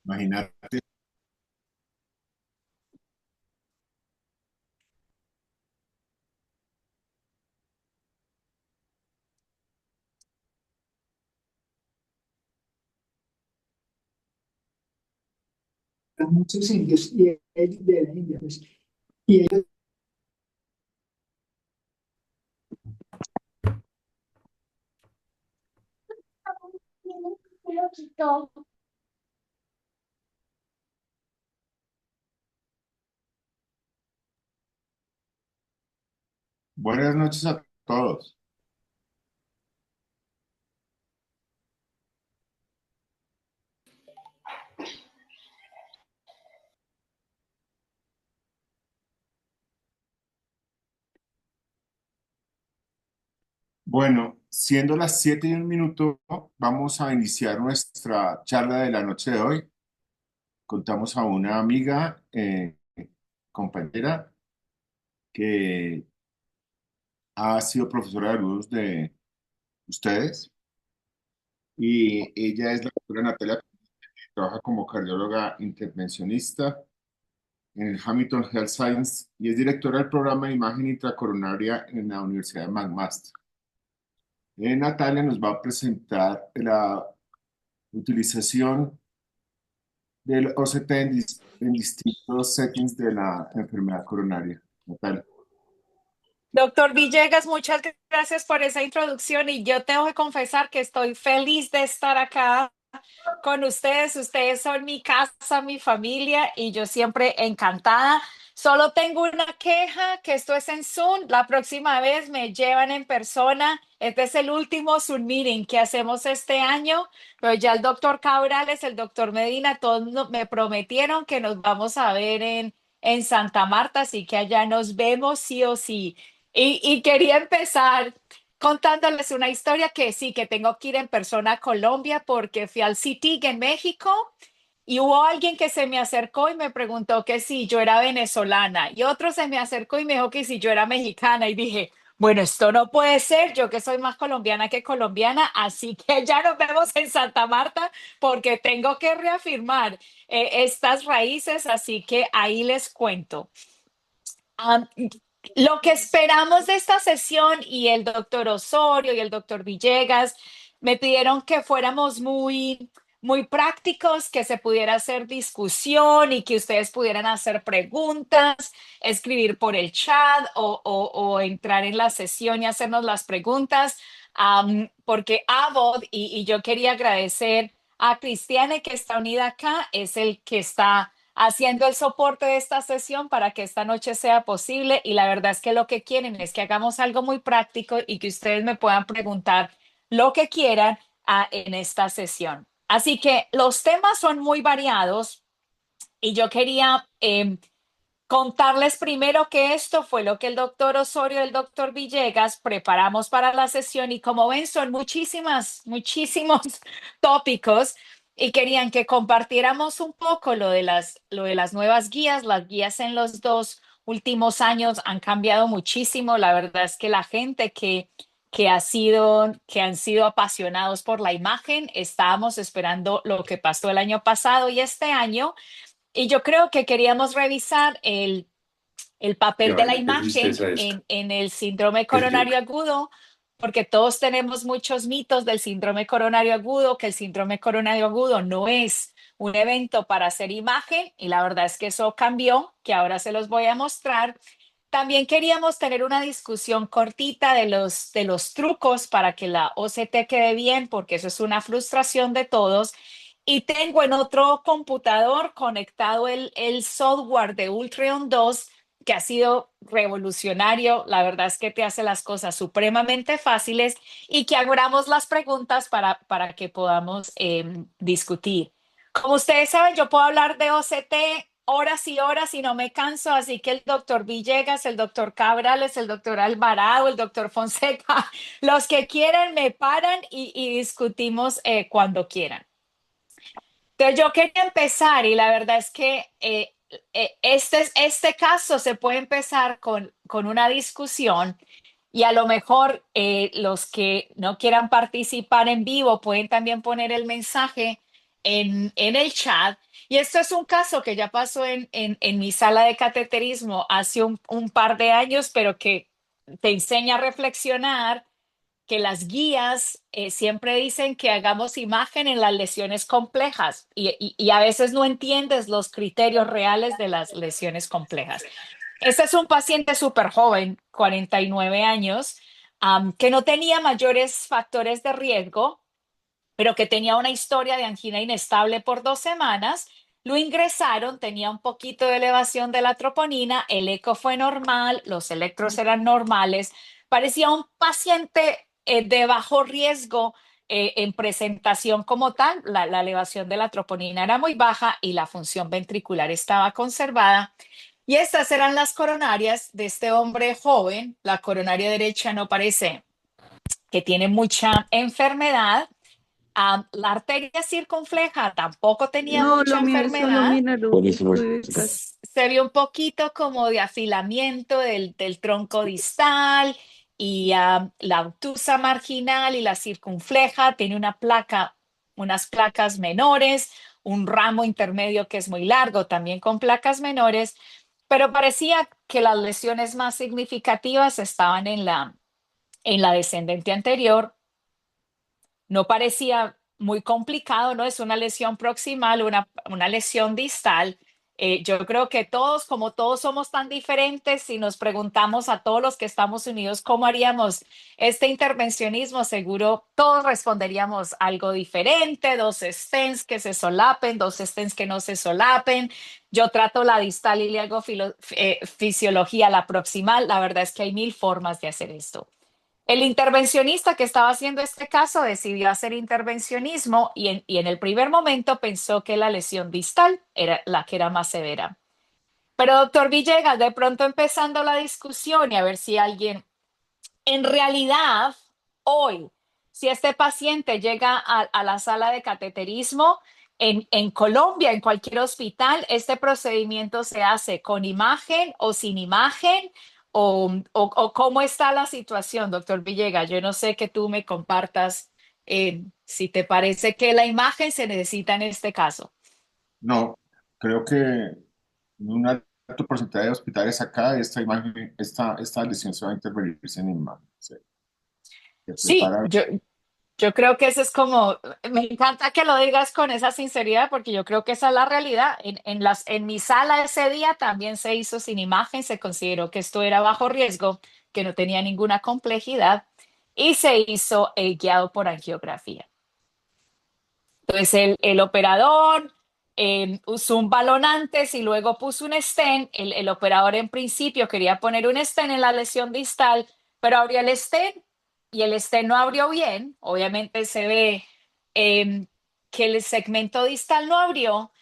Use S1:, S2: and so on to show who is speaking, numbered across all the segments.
S1: Imagínate.
S2: Muchos indios y ellos de la India, pues, y ellos
S1: Buenas noches a todos. Bueno, siendo las 7:01, vamos a iniciar nuestra charla de la noche de hoy. Contamos a una amiga, compañera, que ha sido profesora de algunos de ustedes y ella es la doctora Natalia, que trabaja como cardióloga intervencionista en el Hamilton Health Science y es directora del programa de imagen intracoronaria en la Universidad de McMaster. Natalia nos va a presentar la utilización del OCT en distintos settings de la enfermedad coronaria. Natalia.
S3: Doctor Villegas, muchas gracias por esa introducción y yo tengo que confesar que estoy feliz de estar acá con ustedes. Ustedes son mi casa, mi familia y yo siempre encantada. Solo tengo una queja, que esto es en Zoom. La próxima vez me llevan en persona. Este es el último Zoom meeting que hacemos este año, pero ya el doctor Cabrales, el doctor Medina, todos me prometieron que nos vamos a ver en Santa Marta, así que allá nos vemos sí o sí. Y quería empezar contándoles una historia que sí, que tengo que ir en persona a Colombia porque fui al CITIC en México y hubo alguien que se me acercó y me preguntó que si yo era venezolana y otro se me acercó y me dijo que si yo era mexicana y dije, bueno, esto no puede ser, yo que soy más colombiana que colombiana, así que ya nos vemos en Santa Marta porque tengo que reafirmar estas raíces, así que ahí les cuento. Am, lo que esperamos de esta sesión y el doctor Osorio y el doctor Villegas me pidieron que fuéramos muy prácticos, que se pudiera hacer discusión y que ustedes pudieran hacer preguntas, escribir por el chat o entrar en la sesión y hacernos las preguntas, porque Avod, y yo quería agradecer a Cristiane que está unida acá, es el que está haciendo el soporte de esta sesión para que esta noche sea posible y la verdad es que lo que quieren es que hagamos algo muy práctico y que ustedes me puedan preguntar lo que quieran en esta sesión. Así que los temas son muy variados y yo quería contarles primero que esto fue lo que el doctor Osorio y el doctor Villegas preparamos para la sesión y como ven son muchísimos tópicos y querían que compartiéramos un poco lo de las nuevas guías. Las guías en los dos últimos años han cambiado muchísimo. La verdad es que la gente que han sido apasionados por la imagen, estábamos esperando lo que pasó el año pasado y este año. Y yo creo que queríamos revisar el
S4: Qué
S3: papel de la
S4: vaina, qué
S3: imagen
S4: tristeza esto.
S3: en el síndrome
S4: Qué
S3: coronario
S4: yuca.
S3: agudo, porque todos tenemos muchos mitos del síndrome coronario agudo, que el síndrome coronario agudo no es un evento para hacer imagen, y la verdad es que eso cambió, que ahora se los voy a mostrar. También queríamos tener una discusión cortita de los trucos para que la OCT quede bien, porque eso es una frustración de todos. Y tengo en otro computador conectado el software de Ultron 2 que ha sido revolucionario. La verdad es que te hace las cosas supremamente fáciles y que abramos las preguntas para que podamos discutir. Como ustedes saben, yo puedo hablar de OCT horas y horas y no me canso, así que el doctor Villegas, el doctor Cabrales, el doctor Alvarado, el doctor Fonseca, los que quieran me paran y discutimos cuando quieran. Entonces yo quería empezar y la verdad es que este caso se puede empezar con una discusión y a lo mejor los que no quieran participar en vivo pueden también poner el mensaje en el chat. Y esto es un caso que ya pasó en mi sala de cateterismo hace un par de años, pero que te enseña a reflexionar que las guías siempre dicen que hagamos imagen en las lesiones complejas y a veces no entiendes los criterios reales de las lesiones complejas. Este es un paciente súper joven, 49 años, que no tenía mayores factores de riesgo, pero que tenía una historia de angina inestable por 2 semanas. Lo ingresaron, tenía un poquito de elevación de la troponina, el eco fue normal, los electros eran normales, parecía un paciente de bajo riesgo en presentación como tal, la elevación de la troponina era muy baja y la función ventricular estaba conservada. Y estas eran las coronarias de este hombre joven. La coronaria derecha no parece que tiene mucha enfermedad. La arteria circunfleja tampoco tenía
S4: No,
S3: mucha
S4: lo mío es solo
S3: enfermedad.
S4: mi Naruto de casa.
S3: Se vio un poquito como de afilamiento del tronco distal y la obtusa marginal y la circunfleja tiene una placa, unas placas menores, un ramo intermedio que es muy largo, también con placas menores, pero parecía que las lesiones más significativas estaban en la descendente anterior. No parecía muy complicado, ¿no? Es una lesión proximal, una lesión distal. Yo creo que todos, como todos somos tan diferentes, si nos preguntamos a todos los que estamos unidos cómo haríamos este intervencionismo, seguro todos responderíamos algo diferente, 2 stents que se solapen, 2 stents que no se solapen. Yo trato la distal y le hago fisiología, la proximal. La verdad es que hay mil formas de hacer esto. El intervencionista que estaba haciendo este caso decidió hacer intervencionismo y en el primer momento pensó que la lesión distal era la que era más severa. Pero doctor Villegas, de pronto empezando la discusión y a ver si alguien, en realidad, hoy, si este paciente llega a la sala de cateterismo en Colombia, en cualquier hospital, este procedimiento se hace con imagen o sin imagen, o cómo está la situación, doctor Villegas. Yo no sé que tú me compartas si te parece que la imagen se necesita en este caso.
S1: No, creo que en un alto porcentaje de hospitales acá esta lesión se va a intervenir sin imagen. Se
S3: Sí,
S1: prepara.
S3: yo creo que eso es como, me encanta que lo digas con esa sinceridad porque yo creo que esa es la realidad. En mi sala ese día también se hizo sin imagen, se consideró que esto era bajo riesgo, que no tenía ninguna complejidad y se hizo guiado por angiografía. Entonces el operador usó un balón antes y luego puso un stent. El operador en principio quería poner un stent en la lesión distal, pero abrió el stent y el stent no abrió bien. Obviamente se ve que el segmento distal no abrió.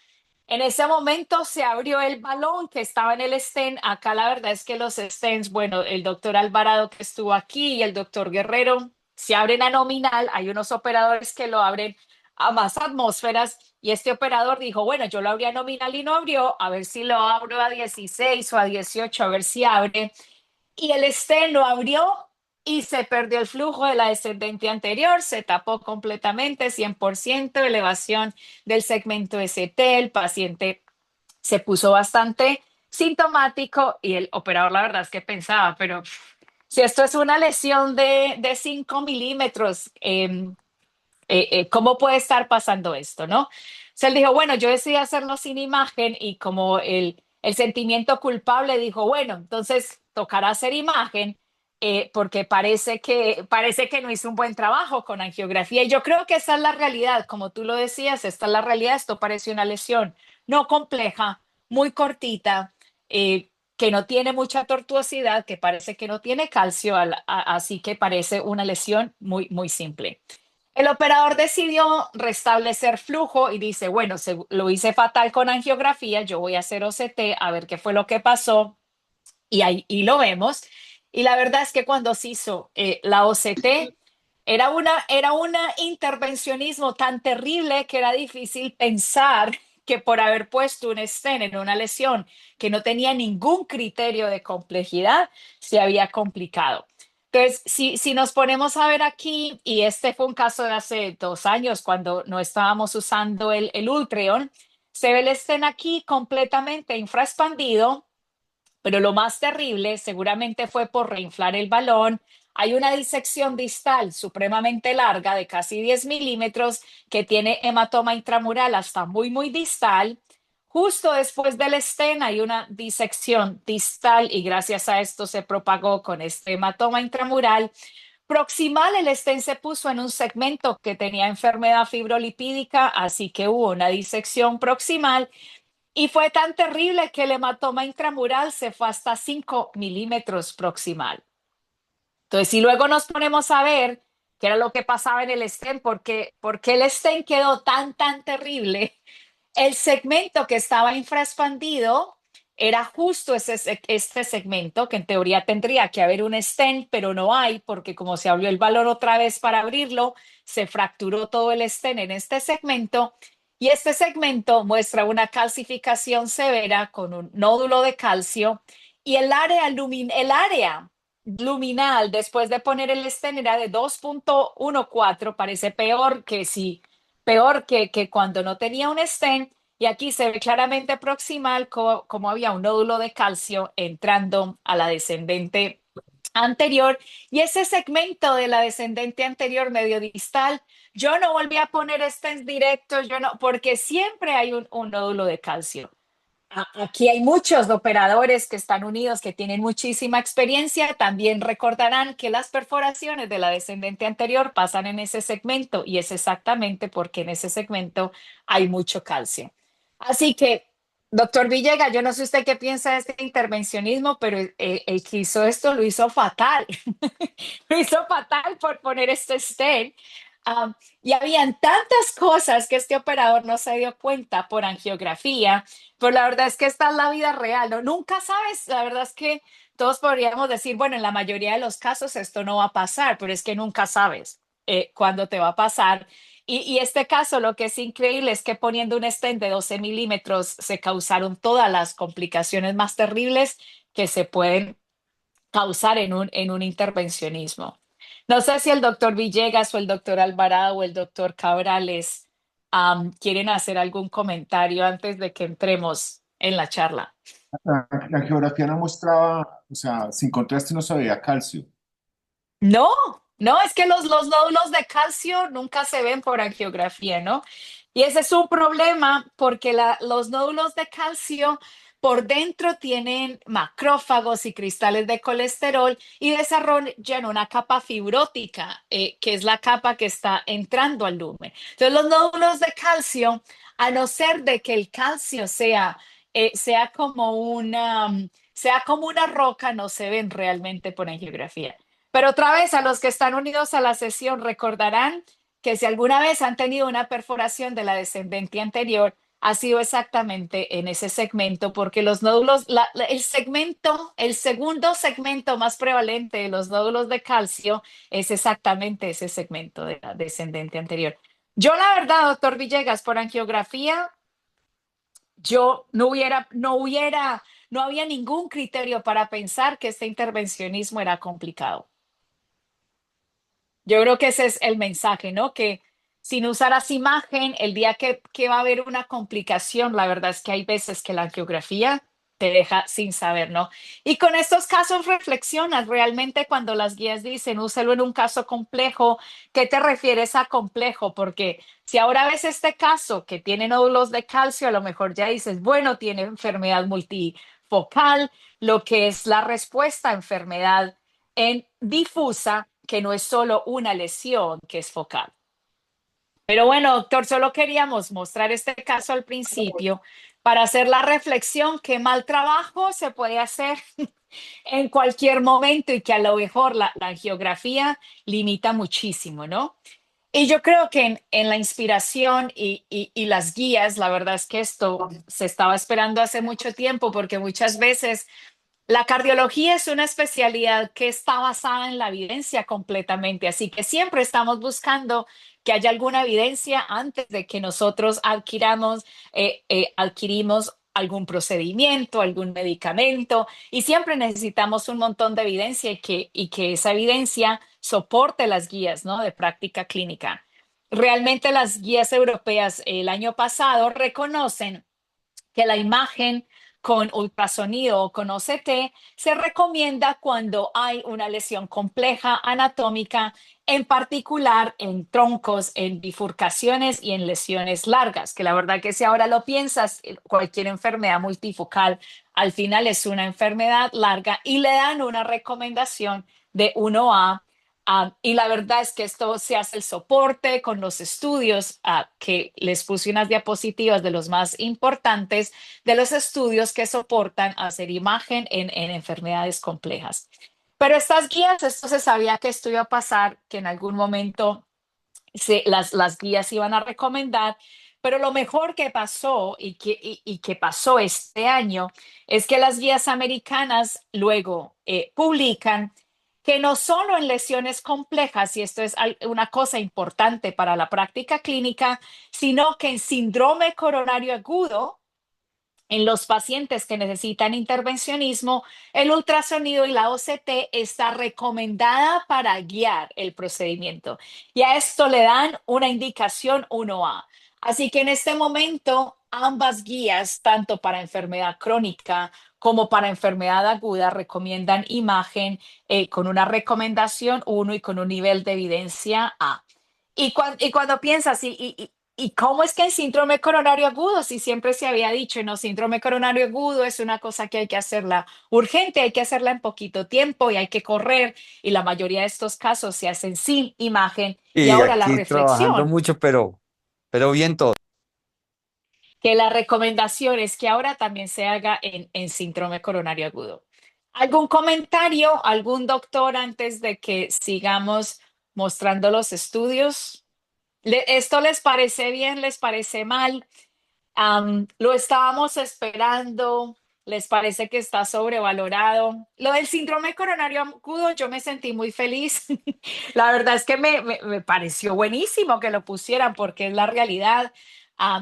S3: En ese momento se abrió el balón que estaba en el stent. Acá la verdad es que los stents, bueno, el doctor Alvarado que estuvo aquí y el doctor Guerrero se abren a nominal. Hay unos operadores que lo abren a más atmósferas y este operador dijo, bueno, yo lo abrí a nominal y no abrió, a ver si lo abro a 16 o a 18, a ver si abre. Y el stent lo abrió y se perdió el flujo de la descendente anterior, se tapó completamente, 100% elevación del segmento ST, el paciente se puso bastante sintomático y el operador la verdad es que pensaba, pero si esto es una lesión de 5 milímetros, ¿cómo puede estar pasando esto, no? O sea, él dijo, bueno, yo decidí hacerlo sin imagen y como el sentimiento culpable dijo, bueno, entonces tocará hacer imagen porque parece que no hizo un buen trabajo con angiografía. Y yo creo que esa es la realidad, como tú lo decías, esta es la realidad, esto parece una lesión no compleja, muy cortita, que no tiene mucha tortuosidad, que parece que no tiene calcio, así que parece una lesión muy, muy simple. El operador decidió restablecer flujo y dice, bueno, lo hice fatal con angiografía, yo voy a hacer OCT a ver qué fue lo que pasó y ahí y lo vemos. Y la verdad es que cuando se hizo la OCT, era un intervencionismo tan terrible que era difícil pensar que por haber puesto un stent en una lesión que no tenía ningún criterio de complejidad, se había complicado. Entonces, si nos ponemos a ver aquí, y este fue un caso de hace 2 años cuando no estábamos usando el Ultreon, Se ve el estén aquí completamente infraexpandido, pero lo más terrible seguramente fue por reinflar el balón. Hay una disección distal supremamente larga de casi 10 milímetros que tiene hematoma intramural hasta muy, muy distal. Justo después del estén hay una disección distal y gracias a esto se propagó con este hematoma intramural. Proximal, el estén se puso en un segmento que tenía enfermedad fibrolipídica, así que hubo una disección proximal y fue tan terrible que el hematoma intramural se fue hasta 5 milímetros proximal. Entonces, si luego nos ponemos a ver qué era lo que pasaba en el stent, por qué el stent quedó tan terrible, el segmento que estaba infraexpandido era justo este segmento, que en teoría tendría que haber un stent, pero no hay, porque como se abrió el valor otra vez para abrirlo, se fracturó todo el stent en este segmento. Y este segmento muestra una calcificación severa con un nódulo de calcio y el área luminal después de poner el stent era de 2,14, parece peor que si, peor que cuando no tenía un stent. Y aquí se ve claramente proximal como había un nódulo de calcio entrando a la descendente anterior. Y ese segmento de la descendente anterior medio distal, yo no volví a poner stents directos, yo no, porque siempre hay un nódulo de calcio. Aquí hay muchos operadores que están unidos, que tienen muchísima experiencia. También recordarán que las perforaciones de la descendente anterior pasan en ese segmento y es exactamente porque en ese segmento hay mucho calcio. Así que, doctor Villegas, yo no sé usted qué piensa de este intervencionismo, pero el que hizo esto lo hizo fatal. Lo hizo fatal por poner este stent. Um, y habían tantas cosas que este operador no se dio cuenta por angiografía, pero la verdad es que esta es la vida real, ¿no? Nunca sabes, la verdad es que todos podríamos decir, bueno, en la mayoría de los casos esto no va a pasar, pero es que nunca sabes cuándo te va a pasar. Y este caso, lo que es increíble es que poniendo un stent de 12 milímetros se causaron todas las complicaciones más terribles que se pueden causar en un intervencionismo. No sé si el doctor Villegas o el doctor Alvarado o el doctor Cabrales quieren hacer algún comentario antes de que entremos en la charla.
S1: La geografía no mostraba, o sea, sin contraste no se veía calcio.
S3: No, no, es que los nódulos de calcio nunca se ven por angiografía, ¿no? Y ese es un problema porque los nódulos de calcio por dentro tienen macrófagos y cristales de colesterol y desarrollan una capa fibrótica, que es la capa que está entrando al lumen. Entonces, los nódulos de calcio, a no ser de que el calcio sea como una roca, no se ven realmente por angiografía. Pero otra vez, a los que están unidos a la sesión recordarán que si alguna vez han tenido una perforación de la descendente anterior, ha sido exactamente en ese segmento, porque los nódulos, el segundo segmento más prevalente de los nódulos de calcio es exactamente ese segmento de la descendente anterior. Yo, la verdad, doctor Villegas, por angiografía, yo no había ningún criterio para pensar que este intervencionismo era complicado. Yo creo que ese es el mensaje, ¿no? Que sin usar así imagen, el día que va a haber una complicación, la verdad es que hay veces que la angiografía te deja sin saber, ¿no? Y con estos casos reflexionas realmente cuando las guías dicen, úselo en un caso complejo, ¿qué te refieres a complejo? Porque si ahora ves este caso que tiene nódulos de calcio, a lo mejor ya dices, bueno, tiene enfermedad multifocal, lo que es la respuesta a enfermedad en difusa, que no es solo una lesión, que es focal. Pero bueno, doctor, solo queríamos mostrar este caso al principio para hacer la reflexión que mal trabajo se puede hacer en cualquier momento y que a lo mejor la angiografía limita muchísimo, ¿no? Y yo creo que en la inspiración y las guías, la verdad es que esto se estaba esperando hace mucho tiempo porque muchas veces la cardiología es una especialidad que está basada en la evidencia completamente, así que siempre estamos buscando que haya alguna evidencia antes de que nosotros adquirimos algún procedimiento, algún medicamento, y siempre necesitamos un montón de evidencia y que esa evidencia soporte las guías, ¿no? De práctica clínica. realmente las guías europeas el año pasado reconocen que la imagen con ultrasonido o con OCT se recomienda cuando hay una lesión compleja anatómica, en particular en troncos, en bifurcaciones y en lesiones largas, que la verdad que si ahora lo piensas, cualquier enfermedad multifocal al final es una enfermedad larga y le dan una recomendación de 1A. Y la verdad es que esto se hace el soporte con los estudios que les puse unas diapositivas de los más importantes de los estudios que soportan hacer imagen en enfermedades complejas. Pero estas guías, esto se sabía que esto iba a pasar, que en algún momento las guías iban a recomendar, pero lo mejor que pasó y que pasó este año es que las guías americanas luego publican que no solo en lesiones complejas, y esto es una cosa importante para la práctica clínica, sino que en síndrome coronario agudo, en los pacientes que necesitan intervencionismo, el ultrasonido y la OCT está recomendada para guiar el procedimiento. Y a esto le dan una indicación 1A. Así que en este momento, ambas guías, tanto para enfermedad crónica como para enfermedad aguda, recomiendan imagen con una recomendación 1 y con un nivel de evidencia A. Y cuando piensas, ¿y cómo es que en síndrome coronario agudo, si siempre se había dicho, no, síndrome coronario agudo es una cosa que hay que hacerla urgente, hay que hacerla en poquito tiempo y hay que correr, y la mayoría de estos casos se hacen sin imagen? Y
S4: Y
S3: ahora la
S4: aquí trabajando
S3: reflexión,
S4: mucho, pero bien todo.
S3: que la recomendación es que ahora también se haga en síndrome coronario agudo. ¿Algún comentario, algún doctor antes de que sigamos mostrando los estudios? ¿Esto les parece bien? ¿Les parece mal? Lo estábamos esperando. ¿Les parece que está sobrevalorado? Lo del síndrome coronario agudo, yo me sentí muy feliz. La verdad es que me pareció buenísimo que lo pusieran porque es la realidad.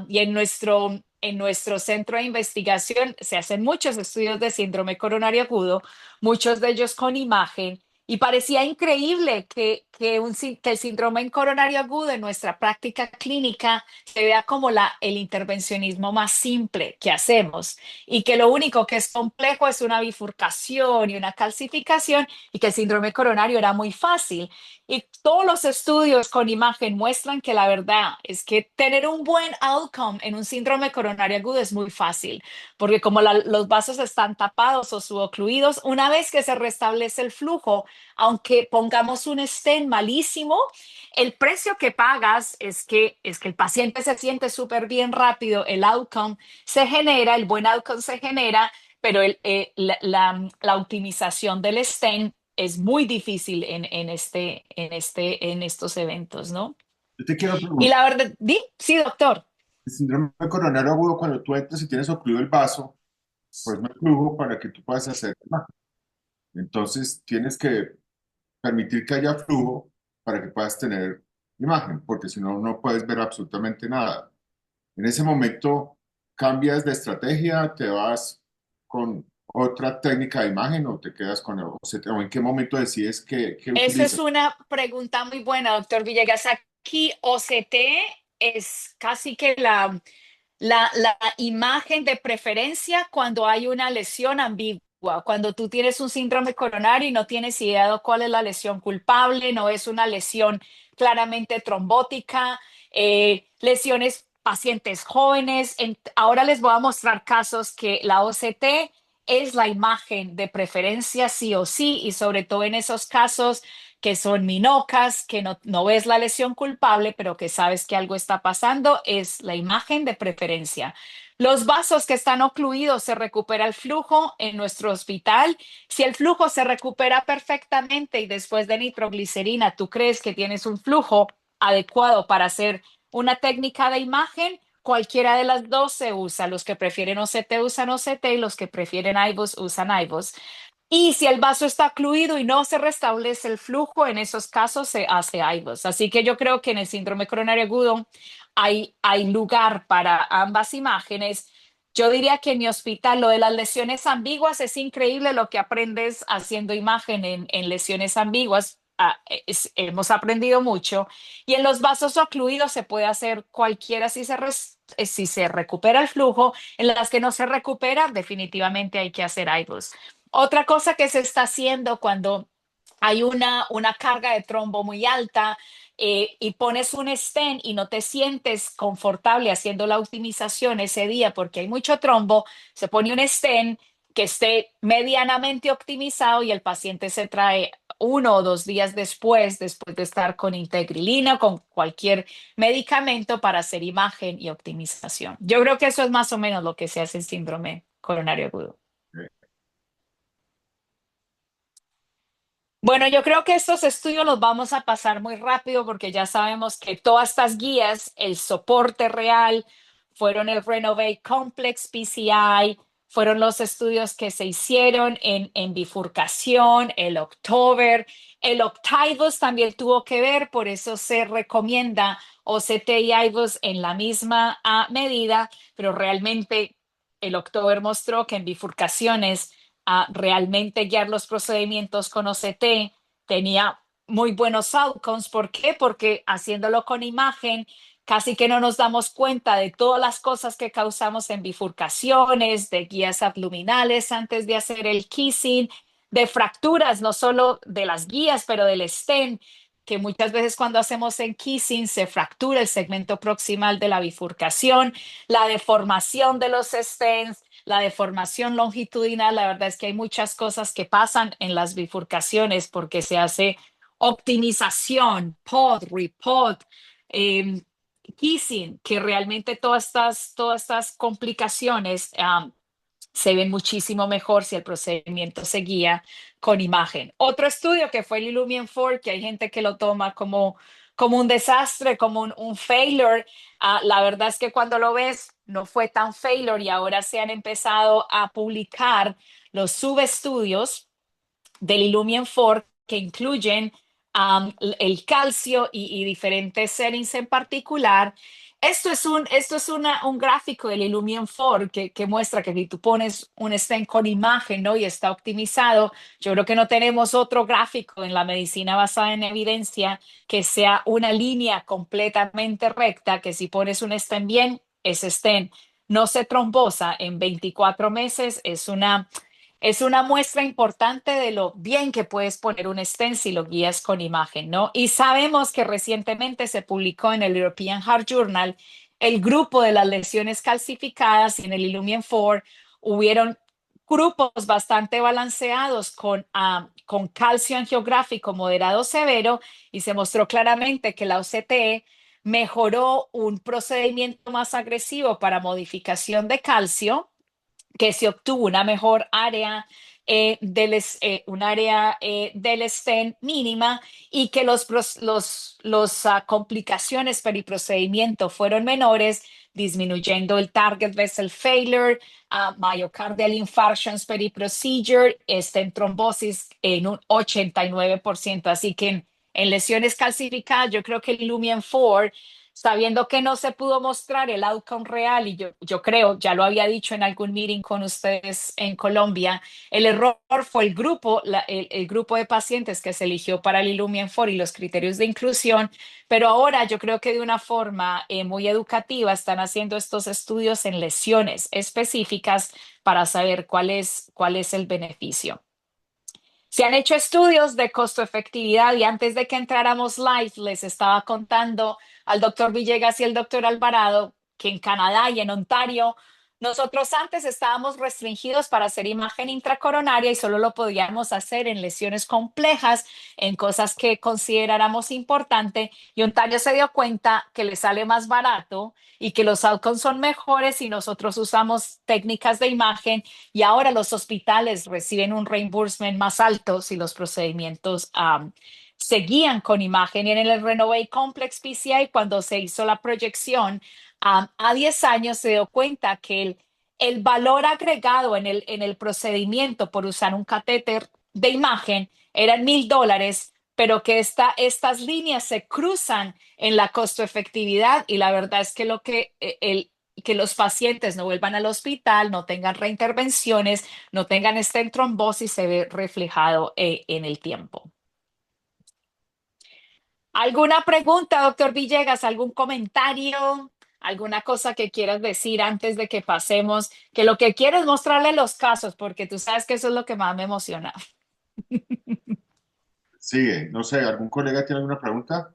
S3: Y en nuestro centro de investigación se hacen muchos estudios de síndrome coronario agudo, muchos de ellos con imagen. Y parecía increíble que el síndrome coronario agudo en nuestra práctica clínica se vea como el intervencionismo más simple que hacemos, y que lo único que es complejo es una bifurcación y una calcificación, y que el síndrome coronario era muy fácil. Y todos los estudios con imagen muestran que la verdad es que tener un buen outcome en un síndrome coronario agudo es muy fácil, porque como los vasos están tapados o subocluidos, una vez que se restablece el flujo, aunque pongamos un stent malísimo, el precio que pagas es que el paciente se siente súper bien rápido, el outcome se genera, el buen outcome se genera, pero la optimización del stent es muy difícil en estos eventos, ¿no?
S1: Yo te quiero
S3: Y
S1: preguntar,
S3: la verdad, sí, doctor.
S1: el síndrome coronario agudo, cuando tú entras y tienes ocluido el vaso, pues no hay flujo para que tú puedas hacer imagen. Entonces tienes que permitir que haya flujo para que puedas tener imagen, porque si no, no puedes ver absolutamente nada. En ese momento cambias de estrategia, te vas con otra técnica de imagen o te quedas con el OCT, o en qué momento decides que
S3: Esa es
S1: utilizas.
S3: una pregunta muy buena, doctor Villegas. Aquí OCT es casi que la imagen de preferencia cuando hay una lesión ambigua, cuando tú tienes un síndrome coronario y no tienes idea de cuál es la lesión culpable, no es una lesión claramente trombótica, lesiones pacientes jóvenes. Ahora les voy a mostrar casos que la OCT es la imagen de preferencia sí o sí, y sobre todo en esos casos que son minocas, que no ves la lesión culpable, pero que sabes que algo está pasando, es la imagen de preferencia. Los vasos que están ocluidos, se recupera el flujo en nuestro hospital. Si el flujo se recupera perfectamente y después de nitroglicerina tú crees que tienes un flujo adecuado para hacer una técnica de imagen, cualquiera de las dos se usa. Los que prefieren OCT usan OCT y los que prefieren IVUS usan IVUS. Y si el vaso está ocluido y no se restablece el flujo, en esos casos se hace IVUS. Así que yo creo que en el síndrome coronario agudo hay lugar para ambas imágenes. Yo diría que en mi hospital lo de las lesiones ambiguas es increíble lo que aprendes haciendo imagen en lesiones ambiguas. hemos aprendido mucho. Y en los vasos ocluidos se puede hacer cualquiera si se recupera el flujo. En las que no se recupera, definitivamente hay que hacer IVUS. Otra cosa que se está haciendo cuando hay una carga de trombo muy alta y pones un stent y no te sientes confortable haciendo la optimización ese día porque hay mucho trombo, se pone un stent que esté medianamente optimizado y el paciente se trae 1 o 2 días después de estar con integrilina o con cualquier medicamento para hacer imagen y optimización. Yo creo que eso es más o menos lo que se hace en síndrome coronario agudo. Bueno, yo creo que estos estudios los vamos a pasar muy rápido porque ya sabemos que todas estas guías, el soporte real, fueron el Renovate Complex PCI, fueron los estudios que se hicieron en bifurcación, el October, el Octavus también tuvo que ver, por eso se recomienda OCT y IVUS en la misma medida, pero realmente el October mostró que en bifurcaciones a realmente guiar los procedimientos con OCT tenía muy buenos outcomes. ¿Por qué? Porque haciéndolo con imagen, casi que no nos damos cuenta de todas las cosas que causamos en bifurcaciones, de guías abdominales antes de hacer el kissing, de fracturas, no solo de las guías, pero del stent, que muchas veces cuando hacemos en kissing se fractura el segmento proximal de la bifurcación, la deformación de los stents, la deformación longitudinal. La verdad es que hay muchas cosas que pasan en las bifurcaciones porque se hace optimización, pod, repod, eh, kissing, que realmente todas estas complicaciones se ven muchísimo mejor si el procedimiento se guía con imagen. Otro estudio que fue el Illumien 4, que hay gente que lo toma como un desastre, como un failure. La verdad es que cuando lo ves no fue tan failure y ahora se han empezado a publicar los subestudios del Illumien 4 que incluyen el calcio y diferentes settings en particular. Esto es un gráfico del Illumien 4 que muestra que si tú pones un stent con imagen, ¿no? Y está optimizado, yo creo que no tenemos otro gráfico en la medicina basada en evidencia que sea una línea completamente recta, que si pones un stent bien, ese stent no se trombosa en 24 meses. Es una muestra importante de lo bien que puedes poner un stent si lo guías con imagen, ¿no? Y sabemos que recientemente se publicó en el European Heart Journal el grupo de las lesiones calcificadas y en el Illumien 4 hubieron grupos bastante balanceados con calcio angiográfico moderado severo y se mostró claramente que la OCT mejoró un procedimiento más agresivo para modificación de calcio, que se obtuvo una mejor área un área del stent mínima y que los complicaciones periprocedimiento fueron menores, disminuyendo el target vessel failure, myocardial infarctions periprocedure, stent trombosis en un 89%. Así que en lesiones calcificadas, yo creo que el Lumien 4, sabiendo que no se pudo mostrar el outcome real, y yo creo, ya lo había dicho en algún meeting con ustedes en Colombia, el error fue el grupo de pacientes que se eligió para el Illumien 4 y los criterios de inclusión, pero ahora yo creo que de una forma muy educativa están haciendo estos estudios en lesiones específicas para saber cuál es el beneficio. Se han hecho estudios de costo-efectividad y antes de que entráramos live les estaba contando al doctor Villegas y el doctor Alvarado que en Canadá y en Ontario nosotros antes estábamos restringidos para hacer imagen intracoronaria y solo lo podíamos hacer en lesiones complejas, en cosas que consideráramos importante, y Ontario se dio cuenta que le sale más barato y que los outcomes son mejores si nosotros usamos técnicas de imagen, y ahora los hospitales reciben un reimbursement más alto si los procedimientos se guían con imagen. Y en el Renovate Complex PCI, cuando se hizo la proyección a 10 años, se dio cuenta que el valor agregado en el procedimiento por usar un catéter de imagen eran $1,000, pero que estas líneas se cruzan en la costo-efectividad, y la verdad es que que los pacientes no vuelvan al hospital, no tengan reintervenciones, no tengan stent trombosis, se ve reflejado en el tiempo. ¿Alguna pregunta, doctor Villegas? ¿Algún comentario? ¿Alguna cosa que quieras decir antes de que pasemos? Que lo que quiero es mostrarle los casos, porque tú sabes que eso es lo que más me emociona.
S1: Sigue, no sé, ¿algún colega tiene alguna pregunta?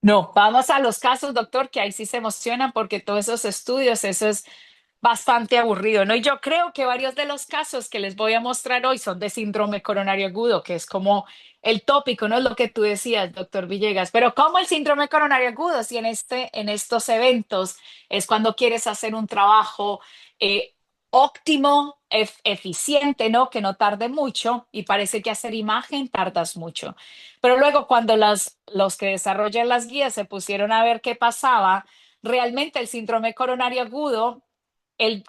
S3: No, vamos a los casos, doctor, que ahí sí se emocionan porque todos esos estudios, eso es bastante aburrido, ¿no? Y yo creo que varios de los casos que les voy a mostrar hoy son de síndrome coronario agudo, que es como el tópico, ¿no? Es lo que tú decías, doctor Villegas. Pero ¿cómo el síndrome coronario agudo? Si en estos eventos es cuando quieres hacer un trabajo eh, óptimo, eficiente, ¿no? Que no tarde mucho y parece que hacer imagen tardas mucho. Pero luego cuando los que desarrollan las guías se pusieron a ver qué pasaba, realmente el síndrome coronario agudo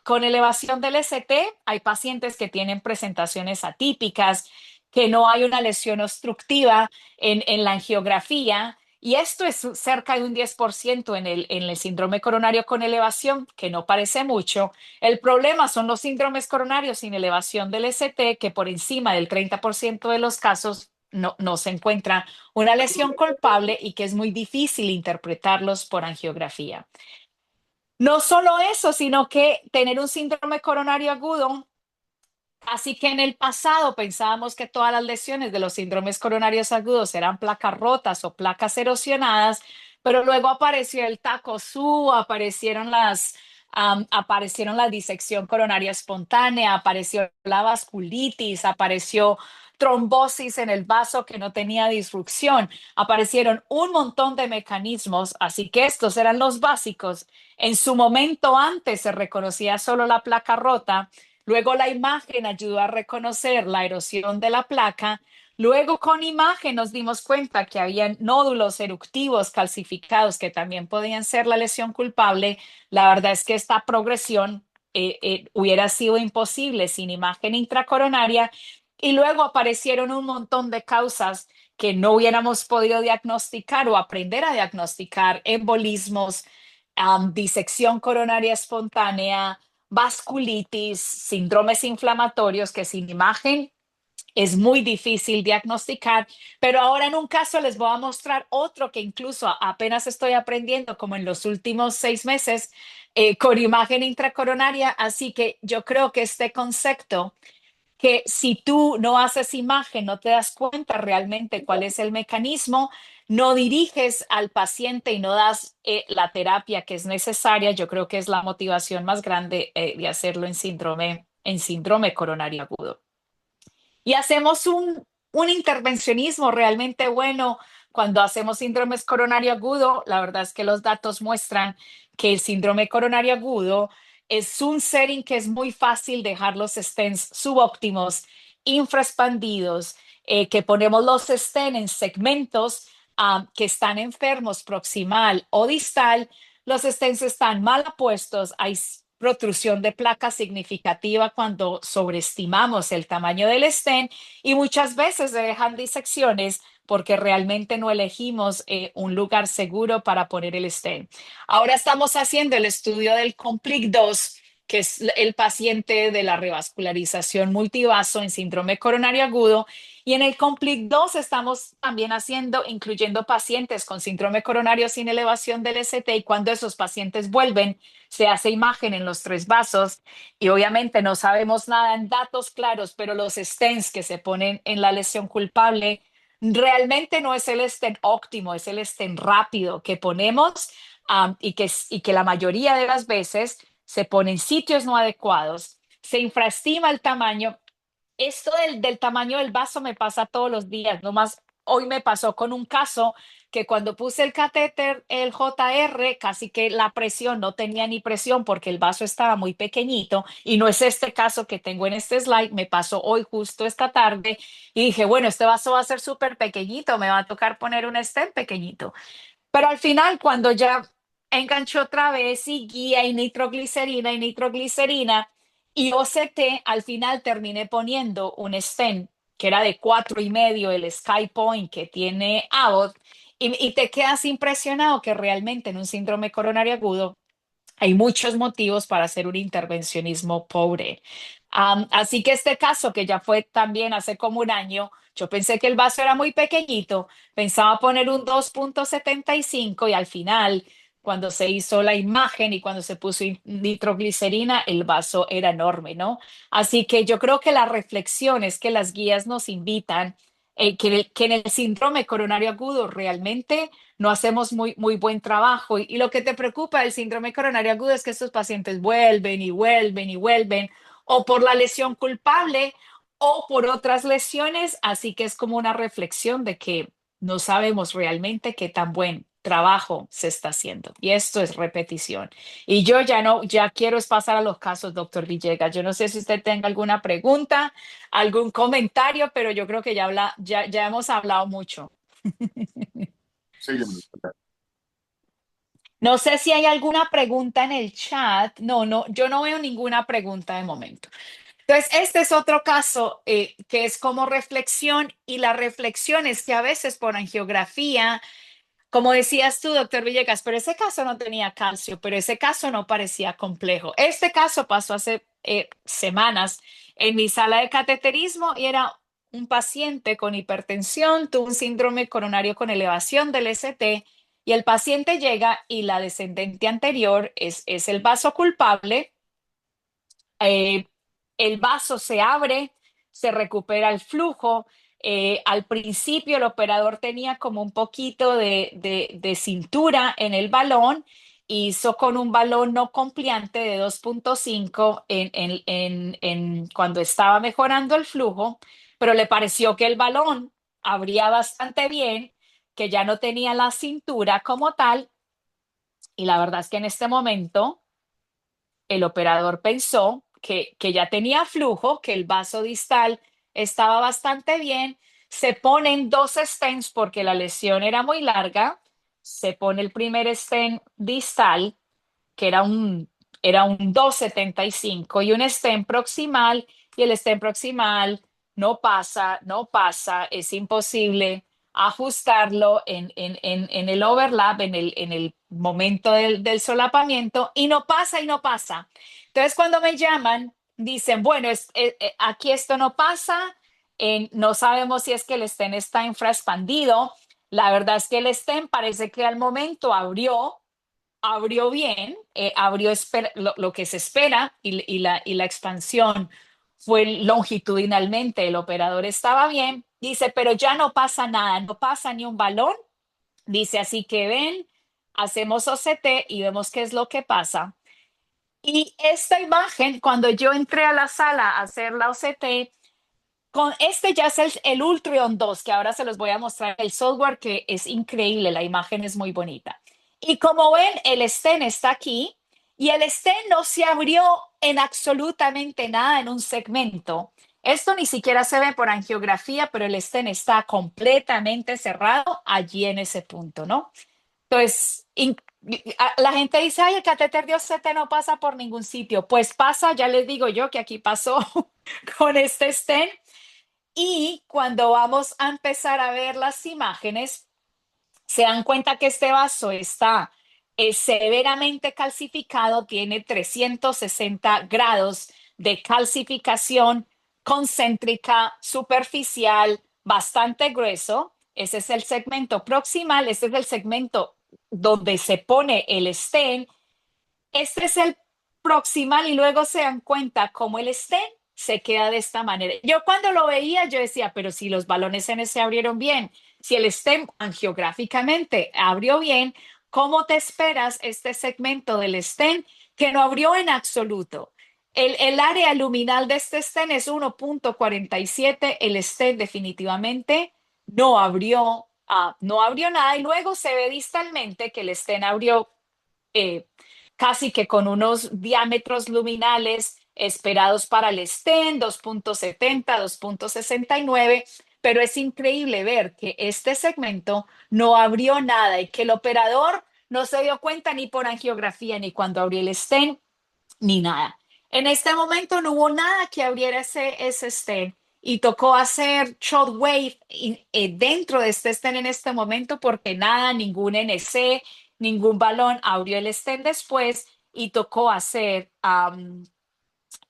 S3: con elevación del ST, hay pacientes que tienen presentaciones atípicas, que no hay una lesión obstructiva en la angiografía, y esto es cerca de un 10% en el síndrome coronario con elevación, que no parece mucho. El problema son los síndromes coronarios sin elevación del ST, que por encima del 30% de los casos no se encuentra una lesión culpable y que es muy difícil interpretarlos por angiografía. No solo eso, sino que tener un síndrome coronario agudo. Así que en el pasado pensábamos que todas las lesiones de los síndromes coronarios agudos eran placas rotas o placas erosionadas, pero luego apareció el Takotsu, aparecieron la disección coronaria espontánea, apareció la vasculitis, apareció trombosis en el vaso que no tenía disrupción, aparecieron un montón de mecanismos, así que estos eran los básicos. En su momento antes se reconocía solo la placa rota. Luego la imagen ayudó a reconocer la erosión de la placa. Luego con imagen nos dimos cuenta que había nódulos eruptivos calcificados que también podían ser la lesión culpable. La verdad es que esta progresión hubiera sido imposible sin imagen intracoronaria. Y luego aparecieron un montón de causas que no hubiéramos podido diagnosticar o aprender a diagnosticar: embolismos, disección coronaria espontánea, vasculitis, síndromes inflamatorios que sin imagen es muy difícil diagnosticar. Pero ahora en un caso les voy a mostrar otro que incluso apenas estoy aprendiendo como en los últimos 6 meses con imagen intracoronaria. Así que yo creo que este concepto que si tú no haces imagen, no te das cuenta realmente cuál es el mecanismo, no diriges al paciente y no das la terapia que es necesaria. Yo creo que es la motivación más grande de hacerlo en síndrome coronario agudo. Y hacemos un intervencionismo realmente bueno cuando hacemos síndromes coronario agudo. La verdad es que los datos muestran que el síndrome coronario agudo es un setting que es muy fácil dejar los stents subóptimos, infraexpandidos, que ponemos los stents en segmentos que están enfermos proximal o distal. Los stents están mal puestos, hay protrusión de placa significativa cuando sobreestimamos el tamaño del stent, y muchas veces se dejan disecciones porque realmente no elegimos un lugar seguro para poner el stent. Ahora estamos haciendo el estudio del COMPLETE-2, que es el paciente de la revascularización multivaso en síndrome coronario agudo. Y en el COMPLETE-2 estamos también incluyendo pacientes con síndrome coronario sin elevación del ST, y cuando esos pacientes vuelven, se hace imagen en los tres vasos y obviamente no sabemos nada en datos claros, pero los stents que se ponen en la lesión culpable realmente no es el stent óptimo, es el stent rápido que ponemos, y que la mayoría de las veces se pone en sitios no adecuados, se infraestima el tamaño. Esto del tamaño del vaso me pasa todos los días. Nomás hoy me pasó con un caso que cuando puse el catéter, el JR, casi que la presión no tenía ni presión porque el vaso estaba muy pequeñito, y no es este caso que tengo en este slide. Me pasó hoy justo esta tarde y dije, bueno, este vaso va a ser súper pequeñito, me va a tocar poner un stent pequeñito. Pero al final, cuando ya enganchó otra vez y guía y nitroglicerina y OCT, al final terminé poniendo un stent que era de 4,5, el SkyPoint que tiene Abbott, y te quedas impresionado que realmente en un síndrome coronario agudo Hay muchos motivos para hacer un intervencionismo pobre. Así que este caso, que ya fue también hace como un año, yo pensé que el vaso era muy pequeñito, pensaba poner un 2,75 y al final, cuando se hizo la imagen y cuando se puso nitroglicerina, el vaso era enorme, ¿no? Así que yo creo que la reflexión es que las guías nos invitan, que en el síndrome coronario agudo realmente no hacemos muy buen trabajo. Y lo que te preocupa del síndrome coronario agudo es que estos pacientes vuelven y vuelven y vuelven, o por la lesión culpable o por otras lesiones. Así que es como una reflexión de que no sabemos realmente qué tan buen trabajo se está haciendo. Y esto es repetición. Y yo ya no, ya quiero es pasar a los casos, doctor Villegas. Yo no sé si usted tenga alguna pregunta, algún comentario, pero yo creo que ya hemos hablado mucho.
S1: Sí, yo me lo-
S3: No sé si hay alguna pregunta en el chat. No, no, yo no veo ninguna pregunta de momento. Entonces, este es otro caso que es como reflexión y la reflexión es que a veces por angiografía, como decías tú, doctor Villegas, pero ese caso no tenía calcio, pero ese caso no parecía complejo. Este caso pasó hace semanas en mi sala de cateterismo y era un paciente con hipertensión, tuvo un síndrome coronario con elevación del ST y el paciente llega y la descendente anterior es el vaso culpable. eh, el vaso se abre, se recupera el flujo. Al principio el operador tenía como un poquito de cintura en el balón, hizo con un balón no compliante de 2,5 cuando estaba mejorando el flujo, pero le pareció que el balón abría bastante bien, que ya no tenía la cintura como tal, y la verdad es que en este momento el operador pensó que ya tenía flujo, que el vaso distal estaba bastante bien. Se ponen dos stents porque la lesión era muy larga. Se pone el primer stent distal, que era un 2,75 y un stent proximal, y el stent proximal no pasa, es imposible ajustarlo en el overlap, en el momento del solapamiento, y no pasa y no pasa. Entonces, cuando me llaman, dicen, bueno, aquí esto no pasa, no sabemos si es que el stent está infraexpandido. La verdad es que el stent parece que al momento abrió bien, abrió lo que se espera y la expansión fue longitudinalmente, el operador estaba bien, dice, pero ya no pasa nada, no pasa ni un balón, dice, así que ven, hacemos OCT y vemos qué es lo que pasa. Y esta imagen, cuando yo entré a la sala a hacer la OCT, con este ya es el Ultron 2, que ahora se los voy a mostrar el software, que es increíble, la imagen es muy bonita. Y como ven, el stent está aquí y el stent no se abrió en absolutamente nada en un segmento. Esto ni siquiera se ve por angiografía, pero el stent está completamente cerrado allí en ese punto, ¿no? Entonces, la gente dice, ay, el catéter de OCT no pasa por ningún sitio. Pues pasa, ya les digo yo que aquí pasó con este stent. Y cuando vamos a empezar a ver las imágenes, se dan cuenta que este vaso está severamente calcificado, tiene 360 grados de calcificación concéntrica, superficial, bastante grueso. Ese es el segmento proximal, este es el segmento donde se pone el stent. Este es el proximal y luego se dan cuenta cómo el stent se queda de esta manera. Yo cuando lo veía, yo decía, pero si los balones N se abrieron bien, si el stent angiográficamente abrió bien, ¿cómo te esperas este segmento del stent que no abrió en absoluto? El área luminal de este stent es 1,47. El stent definitivamente no abrió nada y luego se ve distalmente que el stent abrió eh, casi que con unos diámetros luminales esperados para el stent, 2,70, 2,69, pero es increíble ver que este segmento no abrió nada y que el operador no se dio cuenta ni por angiografía, ni cuando abrió el stent, ni nada. En este momento no hubo nada que abriera ese stent y tocó hacer shockwave dentro de este stent en este momento porque nada, ningún NC, ningún balón abrió el stent después y tocó hacer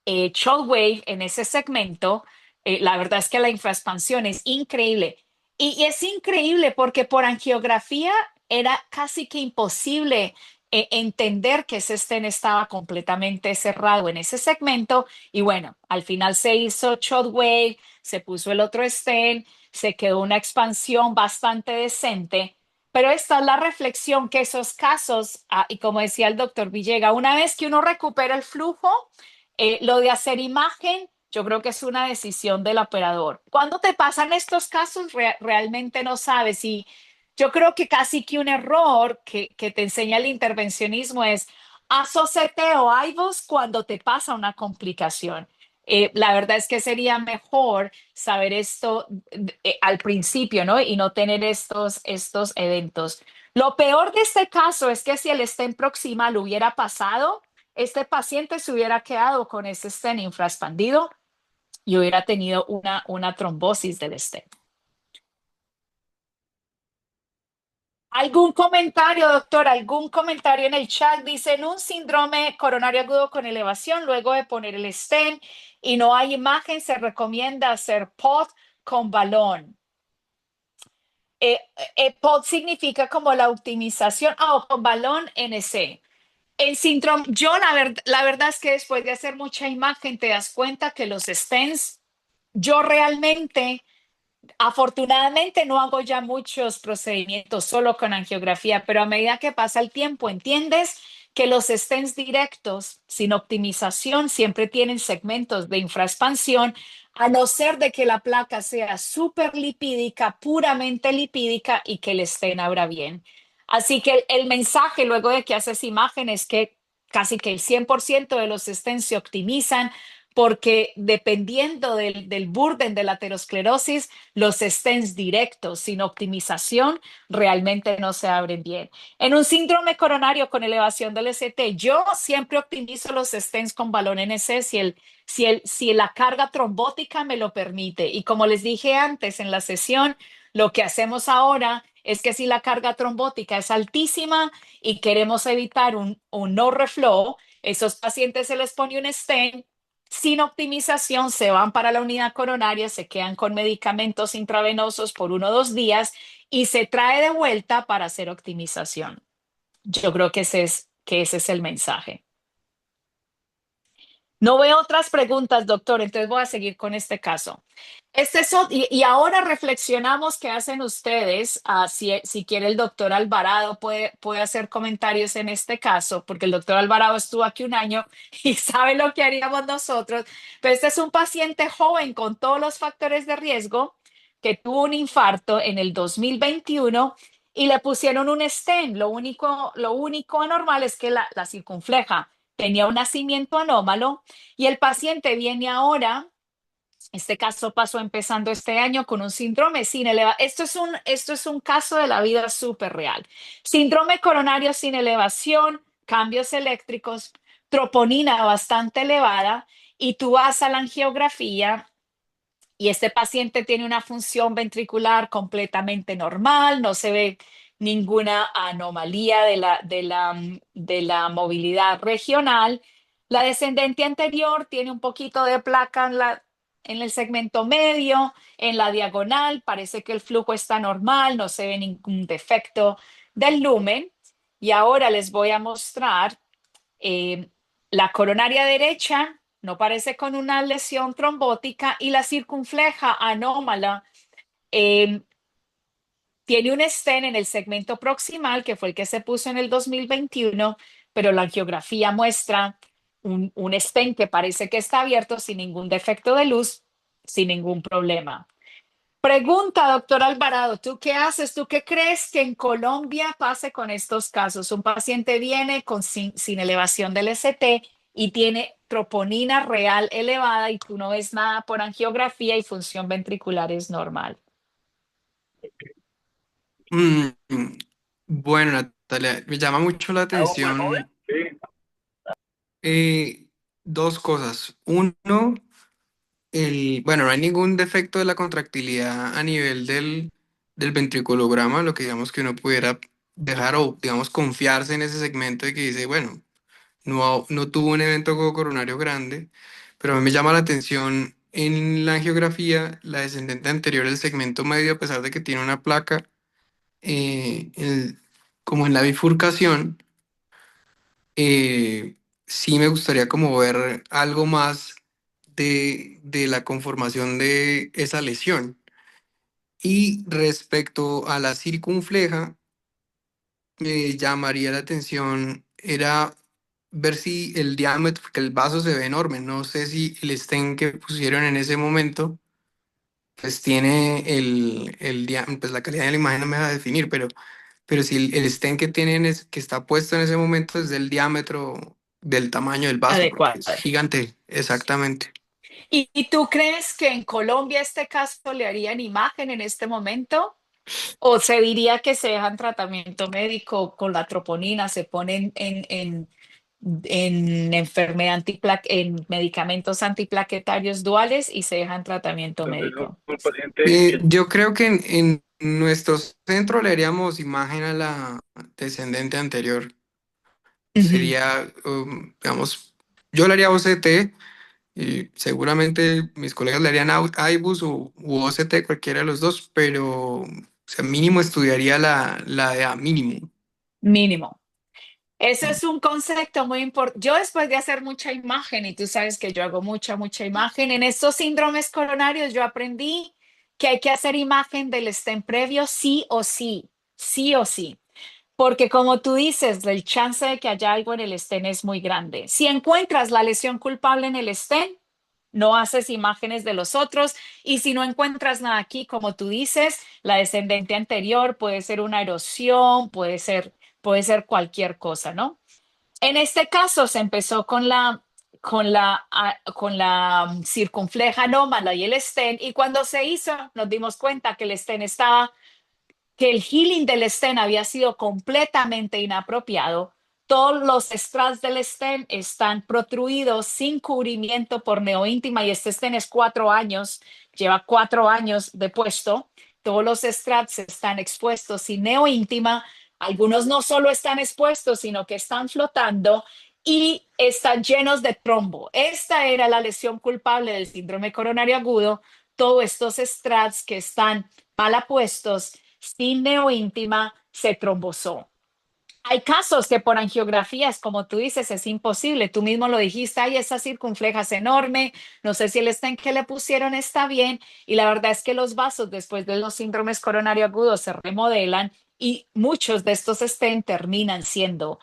S3: Shockwave en ese segmento. La verdad es que la infraexpansión es increíble. Y es increíble porque por angiografía era casi que imposible entender que ese stent estaba completamente cerrado en ese segmento. Y bueno, al final se hizo Shockwave, se puso el otro stent, se quedó una expansión bastante decente. Pero esta es la reflexión que esos casos, y como decía el doctor Villega, una vez que uno recupera el flujo, lo de hacer imagen, yo creo que es una decisión del operador. Cuando te pasan estos casos, realmente no sabes. Y yo creo que casi que un error que te enseña el intervencionismo es haz OCT o IVOS cuando te pasa una complicación. La verdad es que sería mejor saber esto al principio, ¿no? Y no tener estos eventos. Lo peor de este caso es que si el stent proximal hubiera pasado, este paciente se hubiera quedado con ese stent infraexpandido y hubiera tenido una trombosis del stent. ¿Algún comentario, doctor? ¿Algún comentario en el chat? Dicen un síndrome coronario agudo con elevación luego de poner el stent y no hay imagen, se recomienda hacer POD con balón. POD significa como la optimización, o con balón NC. El síndrome, yo la verdad es que después de hacer mucha imagen te das cuenta que los stents, yo realmente, afortunadamente no hago ya muchos procedimientos solo con angiografía, pero a medida que pasa el tiempo entiendes que los stents directos sin optimización siempre tienen segmentos de infraexpansión, a no ser de que la placa sea súper lipídica, puramente lipídica y que el stent abra bien. Así que el mensaje luego de que haces imágenes es que casi que el 100% de los stents se optimizan porque dependiendo del burden de la aterosclerosis, los stents directos sin optimización realmente no se abren bien. En un síndrome coronario con elevación del ST, yo siempre optimizo los stents con balón NC si la carga trombótica me lo permite. Y como les dije antes en la sesión, lo que hacemos ahora es que si la carga trombótica es altísima y queremos evitar un no reflow, esos pacientes se les pone un stent sin optimización, se van para la unidad coronaria, se quedan con medicamentos intravenosos por 1 o 2 días y se trae de vuelta para hacer optimización. Yo creo que ese es el mensaje. No veo otras preguntas, doctor, entonces voy a seguir con este caso. Y ahora reflexionamos qué hacen ustedes. Si quiere el doctor Alvarado puede hacer comentarios en este caso, porque el doctor Alvarado estuvo aquí un año y sabe lo que haríamos nosotros. Pero este es un paciente joven con todos los factores de riesgo que tuvo un infarto en el 2021 y le pusieron un stent. Lo único anormal es que la circunfleja tenía un nacimiento anómalo y el paciente viene ahora, este caso pasó empezando este año con un síndrome sin elevación. Esto es un caso de la vida súper real. Síndrome coronario sin elevación, cambios eléctricos, troponina bastante elevada y tú vas a la angiografía y este paciente tiene una función ventricular completamente normal, no se ve ninguna anomalía de la movilidad regional. La descendente anterior tiene un poquito de placa en el segmento medio, en la diagonal, parece que el flujo está normal, no se ve ningún defecto del lumen. Y ahora les voy a mostrar eh, la coronaria derecha no parece con una lesión trombótica y la circunfleja anómala tiene un stent en el segmento proximal, que fue el que se puso en el 2021, pero la angiografía muestra un stent que parece que está abierto sin ningún defecto de luz, sin ningún problema. Pregunta, doctor Alvarado, ¿tú qué haces? ¿Tú qué crees que en Colombia pase con estos casos? Un paciente viene sin elevación del ST y tiene troponina real elevada y tú no ves nada por angiografía y función ventricular es normal.
S5: Mm, bueno, Natalia, me llama mucho la atención eh, dos cosas. Uno, bueno, no hay ningún defecto de la contractilidad a nivel del ventriculograma, lo que digamos que uno pudiera dejar o digamos confiarse en ese segmento de que dice, bueno, no tuvo un evento coronario grande, pero a mí me llama la atención en la angiografía, la descendente anterior del segmento medio, a pesar de que tiene una placa como en la bifurcación, sí me gustaría como ver algo más de la conformación de esa lesión. Y respecto a la circunfleja, me llamaría la atención era ver si el diámetro, porque el vaso se ve enorme, no sé si el stent que pusieron en ese momento, pues tiene el diámetro, pues la calidad de la imagen no me va a definir, pero si el stent que tienen es, que está puesto en ese momento es del diámetro del tamaño del vaso, porque es
S3: Adecuado.
S5: gigante, exactamente.
S3: ¿Y tú crees que en Colombia este caso le harían imagen en este momento? ¿O se diría que se dejan tratamiento médico con la troponina, se ponen en enfermedad en medicamentos antiplaquetarios duales y se dejan tratamiento médico?
S5: Yo creo que en nuestro centro le haríamos imagen a la descendente anterior.
S3: Ujú.
S5: Sería, digamos, yo le haría OCT y seguramente mis colegas le harían IBUS u OCT, cualquiera de los dos, pero o sea, mínimo estudiaría la de A mínimo.
S3: Mínimo. Ese es un concepto muy importante. Yo después de hacer mucha imagen, y tú sabes que yo hago mucha imagen, en estos síndromes coronarios yo aprendí que hay que hacer imagen del stent previo sí o sí. Porque como tú dices, el chance de que haya algo en el stent es muy grande. Si encuentras la lesión culpable en el stent, no haces imágenes de los otros. Y si no encuentras nada aquí, como tú dices, la descendente anterior puede ser una erosión, puede ser cualquier cosa, ¿no? En este caso se empezó con la circunfleja anómala y el stent, y cuando se hizo, nos dimos cuenta que el stent estaba que el healing del stent había sido completamente inapropiado. Todos los straps del stent están protruidos sin cubrimiento por neoíntima y este stent es 4 años, lleva 4 años de puesto. Todos los straps están expuestos sin neoíntima. Algunos no solo están expuestos, sino que están flotando y están llenos de trombo. Esta era la lesión culpable del síndrome coronario agudo. Todos estos straps que están mal apuestos sin neoíntima se trombosó. Hay casos que por angiografías, como tú dices, es imposible. Tú mismo lo dijiste, ay, esa circunfleja es enorme. No sé si el stent que le pusieron está bien. Y la verdad es que los vasos después de los síndromes coronario agudos se remodelan y muchos de estos stent terminan siendo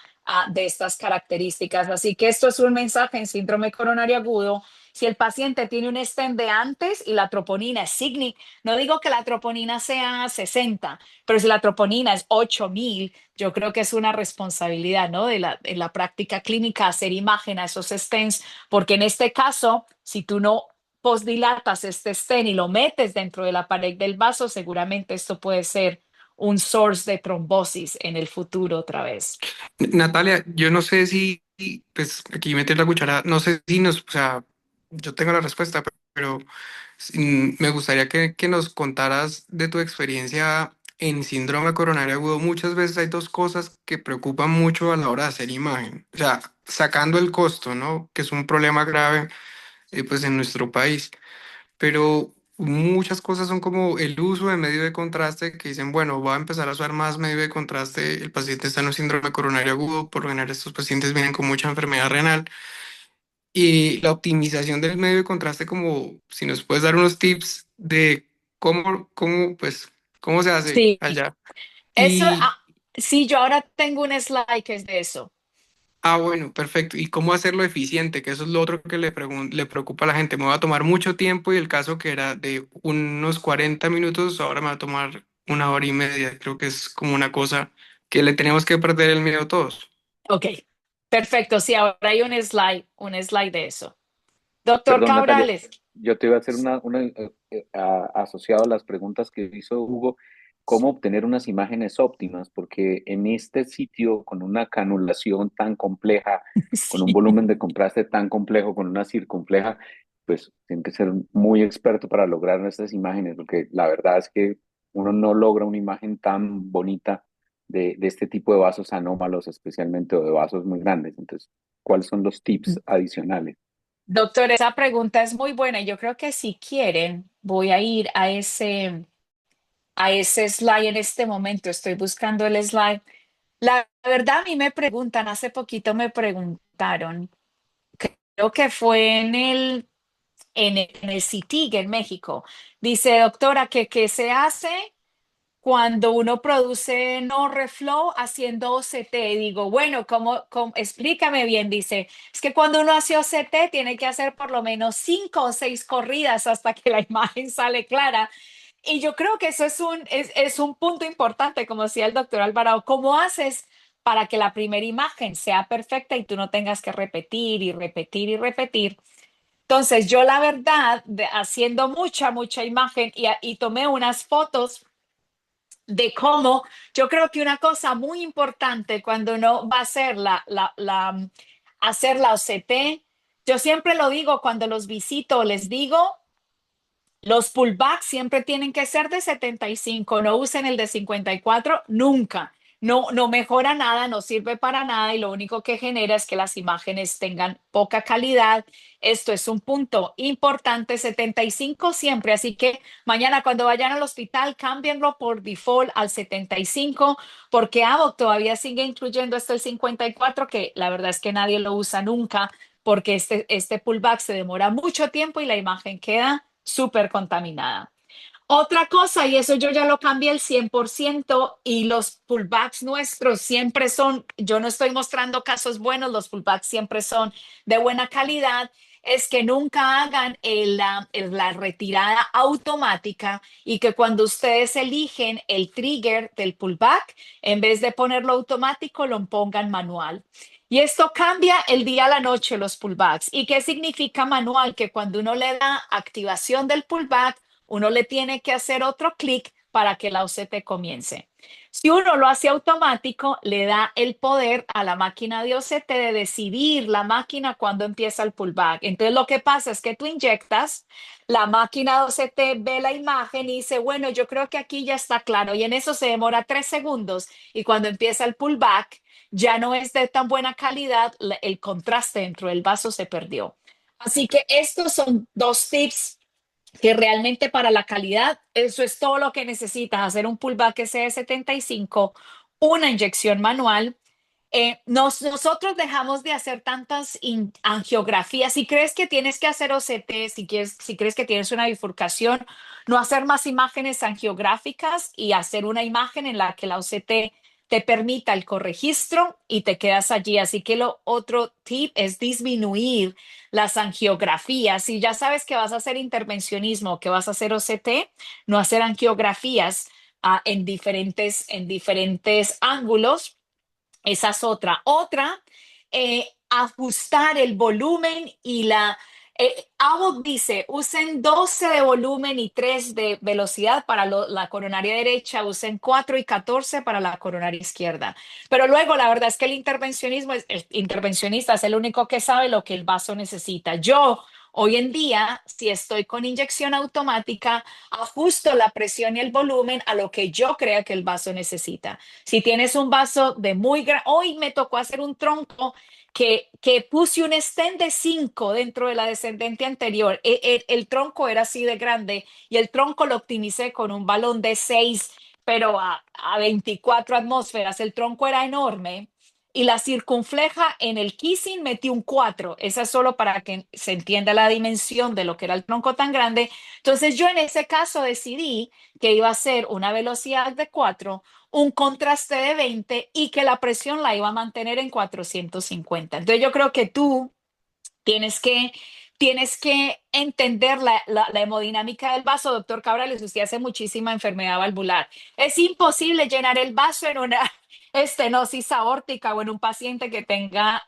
S3: de estas características. Así que esto es un mensaje en síndrome coronario agudo. Si el paciente tiene un stent de antes y la troponina es signi, no digo que la troponina sea 60, pero si la troponina es 8000, yo creo que es una responsabilidad, ¿no? En la práctica clínica hacer imagen a esos stents, porque en este caso, si tú no postdilatas este stent y lo metes dentro de la pared del vaso, seguramente esto puede ser un source de trombosis en el futuro otra vez.
S5: Natalia, yo no sé si, pues aquí meter la cuchara, no sé si nos, o sea, yo tengo la respuesta, pero me gustaría que nos contaras de tu experiencia en síndrome coronario agudo. Muchas veces hay dos cosas que preocupan mucho a la hora de hacer imagen. O sea, sacando el costo, ¿no? Que es un problema grave, pues en nuestro país. Pero muchas cosas son como el uso de medio de contraste que dicen, bueno, voy a empezar a usar más medio de contraste. El paciente está en un síndrome coronario agudo. Por lo general, estos pacientes vienen con mucha enfermedad renal. Y la optimización del medio de contraste, como si nos puedes dar unos tips de pues, cómo se hace
S3: Sí,
S5: allá.
S3: eso,
S5: Y,
S3: sí, yo ahora tengo un slide que es de eso.
S5: bueno, perfecto. Y cómo hacerlo eficiente, que eso es lo otro que le preocupa a la gente. Me va a tomar mucho tiempo y el caso que era de unos 40 minutos, ahora me va a tomar 1 hora y media. Creo que es como una cosa que le tenemos que perder el miedo todos.
S3: Ok, perfecto. Sí, ahora hay un slide de eso. Doctor
S6: Perdón, Natalia,
S3: Cabrales.
S6: yo te iba a hacer asociado a las preguntas que hizo Hugo, cómo obtener unas imágenes óptimas, porque en este sitio, con una canulación tan compleja, con un
S3: Sí.
S6: volumen de contraste tan complejo, con una circunfleja, pues tiene que ser muy experto para lograr estas imágenes, porque la verdad es que uno no logra una imagen tan bonita de este tipo de vasos anómalos, especialmente, o de vasos muy grandes. Entonces, ¿Cuáles son los tips adicionales?
S3: Doctor, esa pregunta es muy buena. Yo creo que si quieren, voy a ir a ese slide en este momento. Estoy buscando el slide. La verdad, a mí me preguntan, hace poquito me preguntaron, creo que fue en el CITIG en México. Dice, doctora, ¿qué se hace cuando uno produce no reflow haciendo OCT? Digo, bueno, explícame bien. Dice, es que cuando uno hace OCT tiene que hacer por lo menos 5 o 6 corridas hasta que la imagen sale clara. Y yo creo que eso es un punto importante, como decía el doctor Alvarado. ¿Cómo haces para que la primera imagen sea perfecta y tú no tengas que repetir y repetir y repetir? Entonces, yo la verdad, haciendo mucha imagen y tomé unas fotos de cómo, yo creo que una cosa muy importante cuando uno va a hacer hacer la OCT, yo siempre lo digo cuando los visito, les digo, los pullbacks siempre tienen que ser de 75, no usen el de 54 nunca. No mejora nada, no sirve para nada y lo único que genera es que las imágenes tengan poca calidad. Esto es un punto importante, 75 siempre, así que mañana cuando vayan al hospital cámbienlo por default al 75 porque Abbott todavía sigue incluyendo hasta el 54 que la verdad es que nadie lo usa nunca porque este pullback se demora mucho tiempo y la imagen queda súper contaminada. Otra cosa, y eso yo ya lo cambié el 100% y los pullbacks nuestros siempre son, yo no estoy mostrando casos buenos, los pullbacks siempre son de buena calidad, es que nunca hagan la retirada automática y que cuando ustedes eligen el trigger del pullback, en vez de ponerlo automático, lo pongan manual. Y esto cambia el día a la noche los pullbacks. ¿Y qué significa manual? Que cuando uno le da activación del pullback, uno le tiene que hacer otro clic para que la OCT comience. Si uno lo hace automático, le da el poder a la máquina de OCT de decidir la máquina cuando empieza el pullback. Entonces lo que pasa es que tú inyectas, la máquina de OCT ve la imagen y dice, bueno, yo creo que aquí ya está claro. Y en eso se demora 3 segundos. Y cuando empieza el pullback, ya no es de tan buena calidad, el contraste dentro del vaso se perdió. Así que estos son 2 tips que realmente para la calidad, eso es todo lo que necesitas, hacer un pullback que sea de 75, una inyección manual. Nosotros dejamos de hacer tantas angiografías. Si crees que tienes que hacer OCT, si crees que tienes una bifurcación, no hacer más imágenes angiográficas y hacer una imagen en la que la OCT te permita el corregistro y te quedas allí. Así que lo otro tip es disminuir las angiografías. Si ya sabes que vas a hacer intervencionismo, que vas a hacer OCT, no hacer angiografías en diferentes ángulos. Esa es otra. Otra, ajustar el volumen y Abbott dice, usen 12 de volumen y 3 de velocidad para la coronaria derecha, usen 4 y 14 para la coronaria izquierda. Pero luego la verdad es que el intervencionista es el único que sabe lo que el vaso necesita. Yo hoy en día, si estoy con inyección automática, ajusto la presión y el volumen a lo que yo crea que el vaso necesita. Si tienes un vaso de muy grande, hoy me tocó hacer un tronco que puse un stent de 5 dentro de la descendente anterior. El tronco era así de grande y el tronco lo optimicé con un balón de 6, pero a 24 atmósferas. El tronco era enorme y la circunfleja en el kissing metí un 4. Esa es solo para que se entienda la dimensión de lo que era el tronco tan grande. Entonces yo en ese caso decidí que iba a ser una velocidad de 4, un contraste de 20 y que la presión la iba a mantener en 450. Entonces yo creo que tú tienes que, tienes que entender la hemodinámica del vaso. Doctor Cabrales, usted hace muchísima enfermedad valvular. Es imposible llenar el vaso en una estenosis aórtica o en un paciente que tenga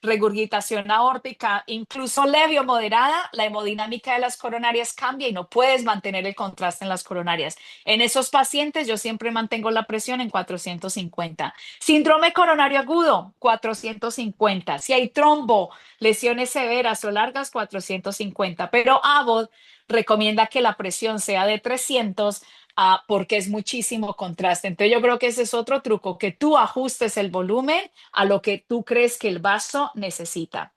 S3: regurgitación aórtica, incluso leve o moderada, la hemodinámica de las coronarias cambia y no puedes mantener el contraste en las coronarias. En esos pacientes yo siempre mantengo la presión en 450. Síndrome coronario agudo, 450. Si hay trombo, lesiones severas o largas, 450. Pero Abbott recomienda que la presión sea de 300 porque es muchísimo contraste. Entonces yo creo que ese es otro truco, que tú ajustes el volumen a lo que tú crees que el vaso necesita.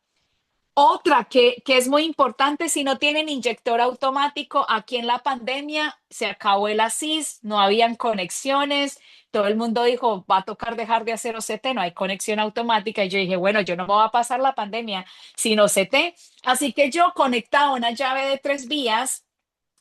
S3: Otra que es muy importante, si no tienen inyector automático, aquí en la pandemia se acabó el ASIS, no habían conexiones, todo el mundo dijo, va a tocar dejar de hacer OCT, no hay conexión automática. Y yo dije, bueno, yo no me voy a pasar la pandemia sin OCT. Así que yo conectaba una llave de 3 vías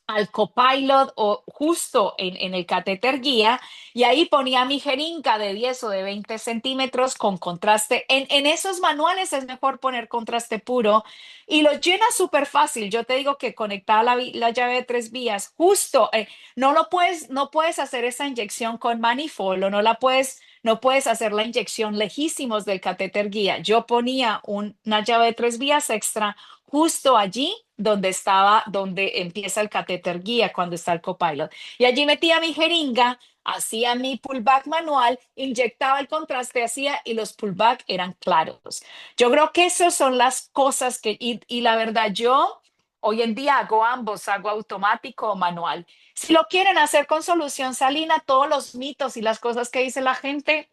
S3: al copilot o justo en el catéter guía y ahí ponía mi jeringa de 10 o de 20 centímetros con contraste. En esos manuales es mejor poner contraste puro y lo llena súper fácil. Yo te digo que conectada la llave de 3 vías, justo, no puedes hacer esa inyección con manifold o no puedes hacer la inyección lejísimos del catéter guía. Yo ponía una llave de 3 vías extra justo allí donde empieza el catéter guía cuando está el copilot. Y allí metía mi jeringa, hacía mi pullback manual, inyectaba el contraste, hacía y los pullback eran claros. Yo creo que esas son las cosas y la verdad, yo hoy en día hago ambos, hago automático o manual. Si lo quieren hacer con solución salina, todos los mitos y las cosas que dice la gente,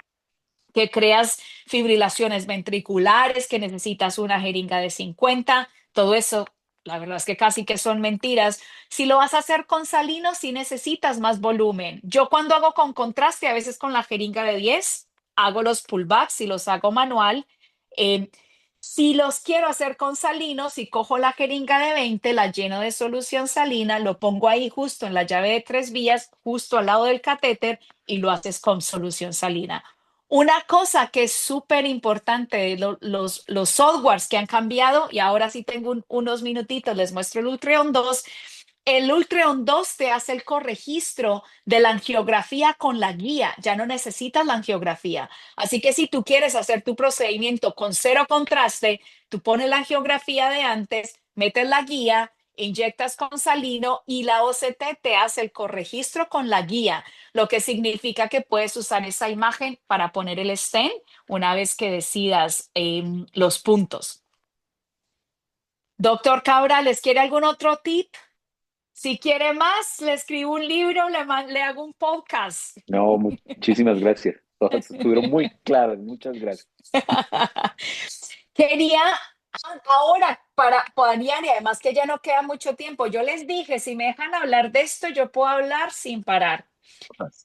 S3: que creas fibrilaciones ventriculares, que necesitas una jeringa de 50, todo eso, la verdad es que casi que son mentiras. Si lo vas a hacer con salino, sí necesitas más volumen. Yo cuando hago con contraste, a veces con la jeringa de 10, hago los pullbacks y los hago manual. Eh, si los quiero hacer con salino, si cojo la jeringa de 20, la lleno de solución salina, lo pongo ahí justo en la llave de 3 vías, justo al lado del catéter y lo haces con solución salina. Una cosa que es súper importante, los softwares que han cambiado, y ahora sí tengo unos minutitos, les muestro el Ultreon 2. El Ultreon 2 te hace el corregistro de la angiografía con la guía, ya no necesitas la angiografía. Así que si tú quieres hacer tu procedimiento con cero contraste, tú pones la angiografía de antes, metes la guía, inyectas con salino y la OCT te hace el corregistro con la guía, lo que significa que puedes usar esa imagen para poner el stent una vez que decidas los puntos. Doctor Cabral, ¿les quiere algún otro tip? Si quiere más, le escribo un libro, le hago un podcast.
S6: No, muchísimas gracias. Todas estuvieron muy claras. Muchas gracias.
S3: Quería ahora para Diana, y además que ya no queda mucho tiempo, yo les dije, si me dejan hablar de esto, yo puedo hablar sin parar.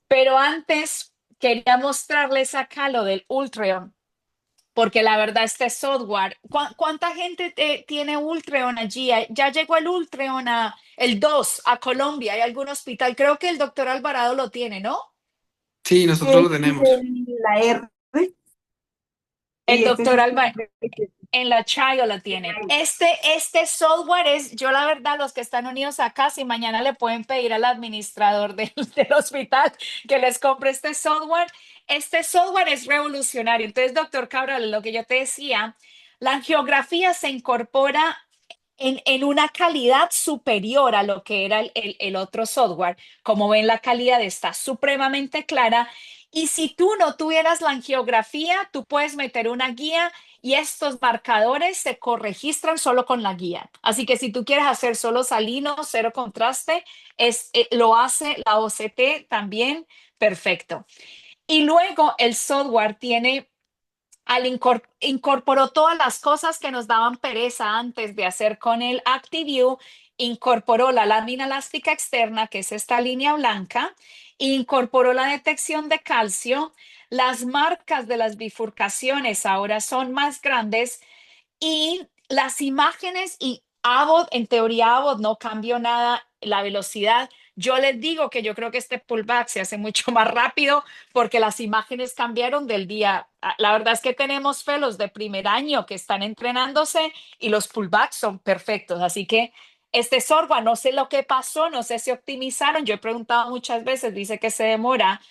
S3: Pero antes quería mostrarles acá lo del Ultreon, porque la verdad este software, ¿cuánta gente tiene Ultreon allí? Ya llegó el Ultreon el 2 a Colombia, hay algún hospital, creo que el doctor Alvarado lo tiene, ¿no?
S5: Sí, nosotros lo tenemos.
S2: La R.
S3: El
S2: Y este es
S3: doctor
S2: el
S3: Alvarado. En la Chayo la tienen. Este software es, yo la verdad, los que están unidos acá, si mañana le pueden pedir al administrador del hospital que les compre este software es revolucionario. Entonces, doctor Cabral, lo que yo te decía, la angiografía se incorpora en una calidad superior a lo que era el otro software. Como ven, la calidad está supremamente clara. Y si tú no tuvieras la angiografía, tú puedes meter una guía y estos marcadores se corregistran solo con la guía. Así que si tú quieres hacer solo salino, cero contraste, lo hace la OCT también perfecto. Y luego el software incorporó todas las cosas que nos daban pereza antes de hacer con el ActiView, incorporó la lámina elástica externa, que es esta línea blanca, incorporó la detección de calcio, las marcas de las bifurcaciones ahora son más grandes y las imágenes y Abbott, en teoría Abbott no cambió nada la velocidad. Yo les digo que yo creo que este pullback se hace mucho más rápido porque las imágenes cambiaron del día. La verdad es que tenemos fellows de primer año que están entrenándose y los pullbacks son perfectos. Así que este software, no sé lo que pasó, no sé si optimizaron. Yo he preguntado muchas veces, dice que se demora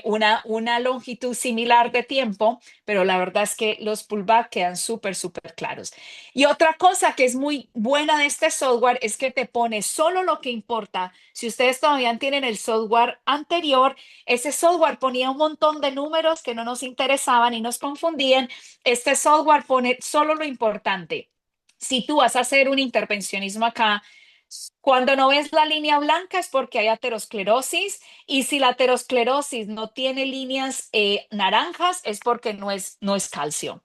S3: una longitud similar de tiempo, pero la verdad es que los pullback quedan súper, súper claros. Y otra cosa que es muy buena de este software es que te pone solo lo que importa. Si ustedes todavía tienen el software anterior, ese software ponía un montón de números que no nos interesaban y nos confundían. Este software pone solo lo importante. Si tú vas a hacer un intervencionismo acá, Cuando no ves la línea blanca es porque hay aterosclerosis y si la aterosclerosis no tiene líneas naranjas es porque no es calcio.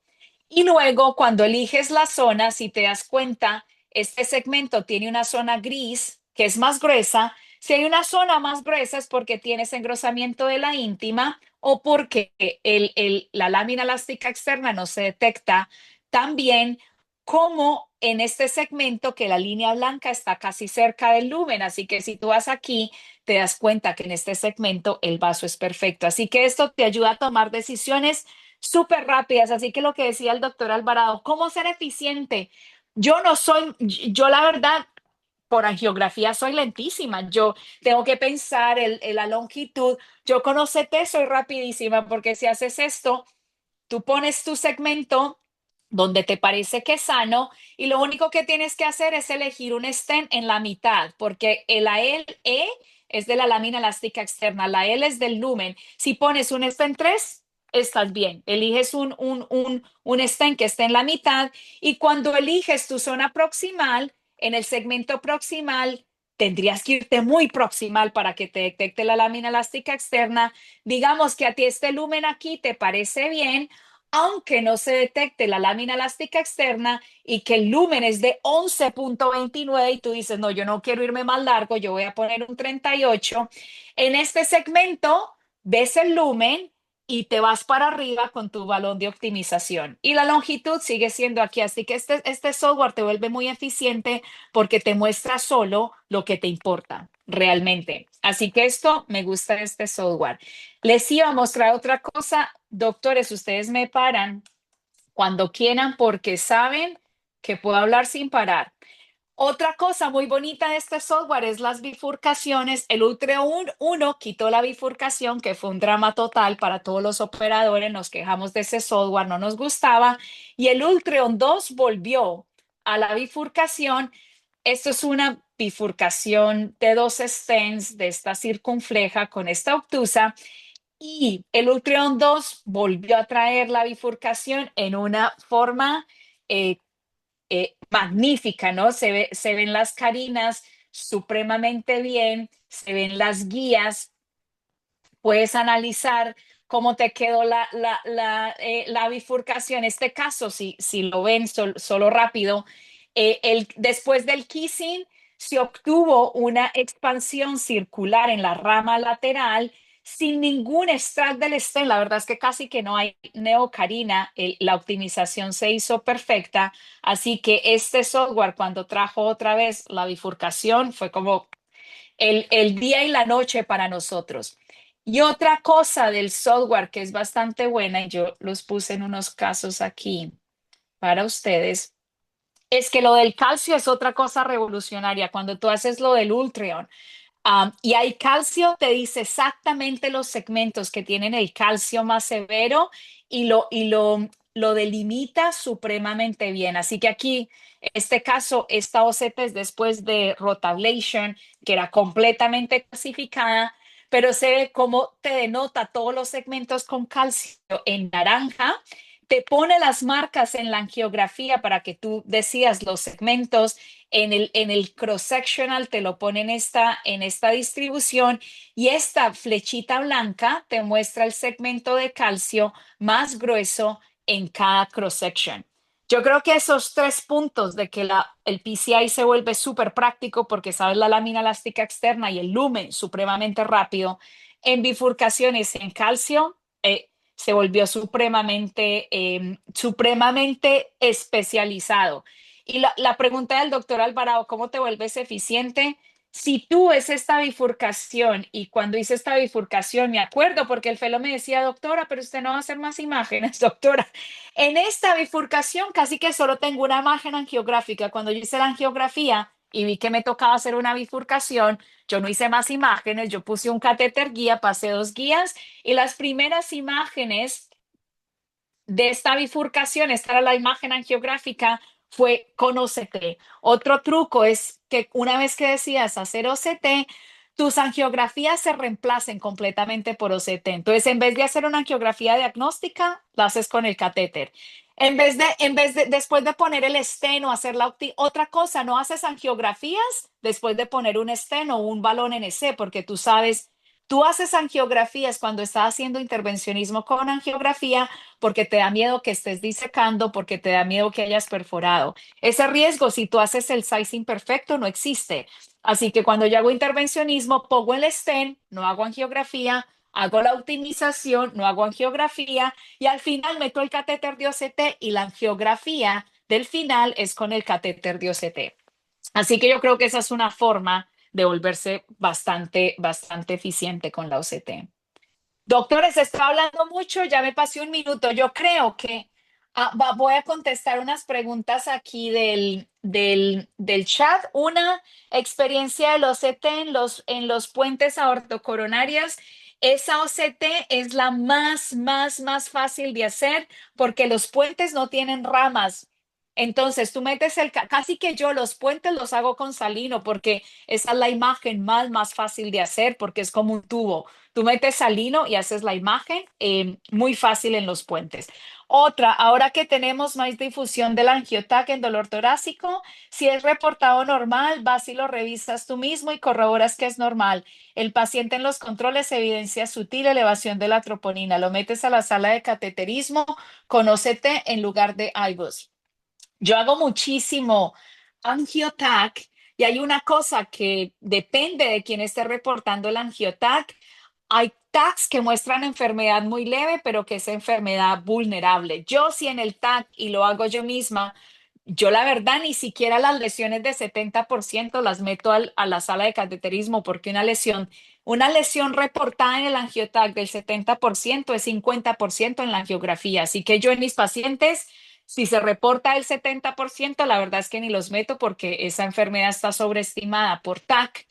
S3: Y luego cuando eliges la zona, si te das cuenta, este segmento tiene una zona gris que es más gruesa. Si hay una zona más gruesa es porque tienes engrosamiento de la íntima o porque la lámina elástica externa no se detecta tan bien como en este segmento que la línea blanca está casi cerca del lumen. Así que si tú vas aquí, te das cuenta que en este segmento el vaso es perfecto. Así que esto te ayuda a tomar decisiones súper rápidas. Así que lo que decía el doctor Alvarado, ¿cómo ser eficiente? Yo no soy, yo la verdad, por angiografía soy lentísima. Yo tengo que pensar la longitud. Yo con OCT soy rapidísima porque si haces esto, tú pones tu segmento donde te parece que es sano y lo único que tienes que hacer es elegir un stent en la mitad, porque la E es de la lámina elástica externa, la L es del lumen. Si pones un stent 3, estás bien. Eliges un stent que esté en la mitad y cuando eliges tu zona proximal, en el segmento proximal, tendrías que irte muy proximal para que te detecte la lámina elástica externa. Digamos que a ti este lumen aquí te parece bien, aunque no se detecte la lámina elástica externa y que el lumen es de 11.29 y tú dices, no, yo no quiero irme más largo, yo voy a poner un 38. En este segmento ves el lumen y te vas para arriba con tu balón de optimización. Y la longitud sigue siendo aquí, así que este software te vuelve muy eficiente porque te muestra solo lo que te importa realmente. Así que esto me gusta de este software. Les iba a mostrar otra cosa. Doctores, ustedes me paran cuando quieran porque saben que puedo hablar sin parar. Otra cosa muy bonita de este software es las bifurcaciones. El Ultreon 1 quitó la bifurcación, que fue un drama total para todos los operadores. Nos quejamos de ese software, no nos gustaba. Y el Ultreon 2 volvió a la bifurcación. Esto es una bifurcación de dos stents de esta circunfleja con esta obtusa. Y el Ultreon 2 volvió a traer la bifurcación en una forma eh, magnífica, ¿no? Se ven las carinas supremamente bien, se ven las guías, puedes analizar cómo te quedó la bifurcación. En este caso, si lo ven solo rápido, después del kissing se obtuvo una expansión circular en la rama lateral sin ningún extract del stem. La verdad es que casi que no hay neocarina. La optimización se hizo perfecta. Así que este software, cuando trajo otra vez la bifurcación, fue como el día y la noche para nosotros. Y otra cosa del software que es bastante buena, y yo los puse en unos casos aquí para ustedes, es que lo del calcio es otra cosa revolucionaria. Cuando tú haces lo del Ultreon, y hay calcio, te dice exactamente los segmentos que tienen el calcio más severo y lo delimita supremamente bien. Así que aquí, este caso, esta OCT es después de rotablation, que era completamente clasificada, pero se ve cómo te denota todos los segmentos con calcio en naranja. Te pone las marcas en la angiografía para que tú decidas los segmentos en el cross-sectional, te lo pone en esta distribución y esta flechita blanca te muestra el segmento de calcio más grueso en cada cross-section. Yo creo que esos 3 puntos de que el PCI se vuelve súper práctico porque sabes la lámina elástica externa y el lumen supremamente rápido, en bifurcaciones en calcio, se volvió supremamente especializado. Y la pregunta del doctor Alvarado, ¿cómo te vuelves eficiente? Si tú ves esta bifurcación y cuando hice esta bifurcación, me acuerdo porque el fellow me decía, doctora, pero usted no va a hacer más imágenes, doctora. En esta bifurcación casi que solo tengo una imagen angiográfica. Cuando yo hice la angiografía y vi que me tocaba hacer una bifurcación, yo no hice más imágenes, yo puse un catéter guía, pasé 2 guías y las primeras imágenes de esta bifurcación, esta era la imagen angiográfica, fue con OCT. Otro truco es que una vez que decidas hacer OCT, tus angiografías se reemplacen completamente por OCT. Entonces, en vez de hacer una angiografía diagnóstica, la haces con el catéter. Después de poner el esteno, hacer otra cosa, no haces angiografías después de poner un esteno o un balón NC, porque tú sabes, tú haces angiografías cuando estás haciendo intervencionismo con angiografía porque te da miedo que estés disecando, porque te da miedo que hayas perforado. Ese riesgo, si tú haces el sizing perfecto, no existe. Así que cuando yo hago intervencionismo, pongo el stent, no hago angiografía, hago la optimización, no hago angiografía y al final meto el catéter de OCT y la angiografía del final es con el catéter de OCT. Así que yo creo que esa es una forma de volverse bastante eficiente con la OCT. Doctores, está hablando mucho, ya me pasé un minuto. Yo creo que voy a contestar unas preguntas aquí del chat. Una, experiencia del OCT en los puentes aortocoronarios. Esa OCT es la más fácil de hacer porque los puentes no tienen ramas. Entonces, tú metes casi que yo los puentes los hago con salino porque esa es la imagen más fácil de hacer porque es como un tubo. Tú metes salino y haces la imagen, muy fácil en los puentes. Otra, ahora que tenemos más difusión del angiotac en dolor torácico, si es reportado normal, vas y lo revisas tú mismo y corroboras que es normal. El paciente en los controles evidencia sutil elevación de la troponina. Lo metes a la sala de cateterismo con OCT en lugar de IBUS. Yo hago muchísimo angiotac y hay una cosa que depende de quién esté reportando el angiotac. Hay TACs que muestran enfermedad muy leve, pero que es enfermedad vulnerable. Yo si en el TAC, y lo hago yo misma, yo la verdad ni siquiera las lesiones de 70% las meto a la sala de cateterismo porque una lesión reportada en el angiotac del 70% es 50% en la angiografía. Así que yo en mis pacientes, si se reporta el 70%, la verdad es que ni los meto porque esa enfermedad está sobreestimada por TAC.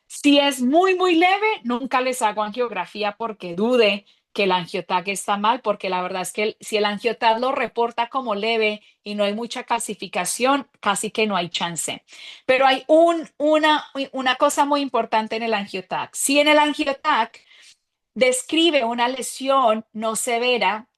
S3: Si es muy leve, nunca les hago angiografía porque dude que el angiotac está mal, porque la verdad es que si el angiotac lo reporta como leve y no hay mucha calcificación, casi que no hay chance. Pero hay una cosa muy importante en el angiotac. Si en el angiotac describe una lesión no severa,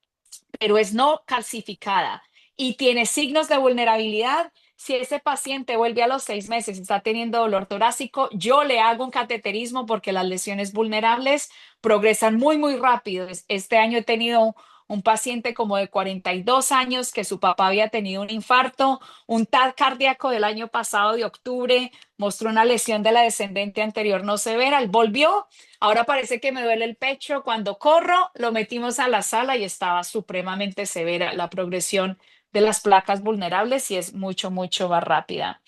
S3: pero es no calcificada y tiene signos de vulnerabilidad, si ese paciente vuelve a los 6 meses y está teniendo dolor torácico, yo le hago un cateterismo porque las lesiones vulnerables progresan muy rápido. Este año he tenido un paciente como de 42 años que su papá había tenido un infarto, un TAC cardíaco del año pasado de octubre, mostró una lesión de la descendente anterior no severa, él volvió. Ahora parece que me duele el pecho. Cuando corro, lo metimos a la sala y estaba supremamente severa la progresión de las placas vulnerables y es mucho más rápida.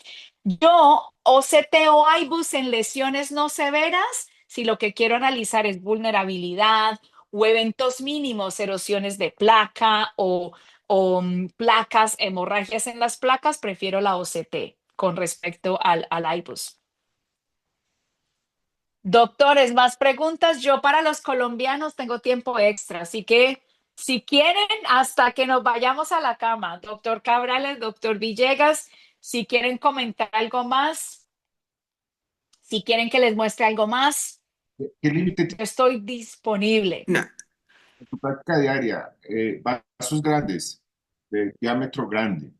S3: Yo, OCT o IBUS en lesiones no severas, si lo que quiero analizar es vulnerabilidad o eventos mínimos, erosiones de placa o placas, hemorragias en las placas, prefiero la OCT con respecto al IBUS. Doctores, más preguntas. Yo para los colombianos tengo tiempo extra, así que si quieren, hasta que nos vayamos a la cama, doctor Cabrales, doctor Villegas, si quieren comentar algo más, si quieren que les muestre algo más,
S1: ¿Qué límite
S3: yo
S1: tiene
S3: estoy disponible.
S5: No,
S1: tu práctica diaria? Vasos grandes, de diámetro grande.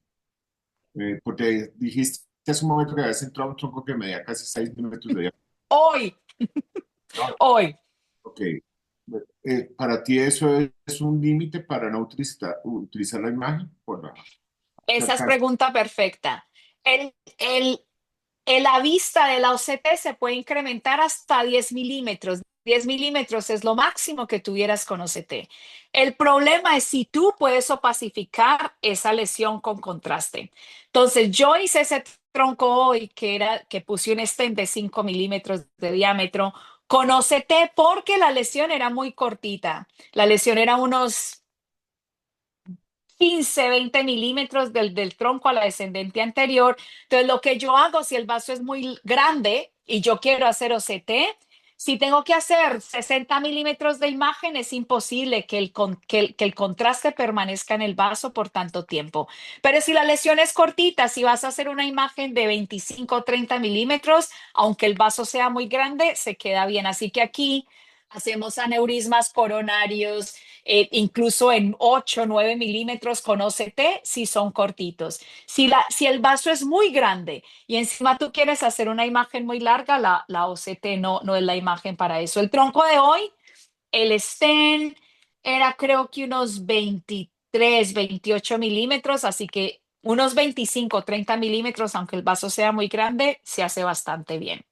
S1: Porque dijiste hace un momento que habías entrado a un tronco que medía casi 6 metros de diámetro.
S3: Hoy,
S1: No,
S3: hoy.
S1: ok. ¿Para ti eso es un límite para no utilizar la imagen? Por se
S3: Esa es
S1: alcanza.
S3: pregunta perfecta. El, el, la vista de la OCT se puede incrementar hasta 10 milímetros. 10 milímetros es lo máximo que tuvieras con OCT. El problema es si tú puedes opacificar esa lesión con contraste. Entonces, yo hice ese tronco hoy que puse un stent de 5 milímetros de diámetro con OCT porque la lesión era muy cortita. La lesión era unos 15, 20 milímetros del tronco a la descendente anterior. Entonces, lo que yo hago, si el vaso es muy grande y yo quiero hacer OCT, Si tengo que hacer 60 milímetros de imagen, es imposible que que el contraste permanezca en el vaso por tanto tiempo. Pero si la lesión es cortita, si vas a hacer una imagen de 25 o 30 milímetros, aunque el vaso sea muy grande, se queda bien. Así que aquí hacemos aneurismas coronarios, incluso en 8 o 9 milímetros con OCT, si son cortitos. Si el vaso es muy grande y encima tú quieres hacer una imagen muy larga, la OCT no es la imagen para eso. El tronco de hoy, el stent era creo que unos 23, 28 milímetros, así que unos 25, 30 milímetros, aunque el vaso sea muy grande, se hace bastante bien.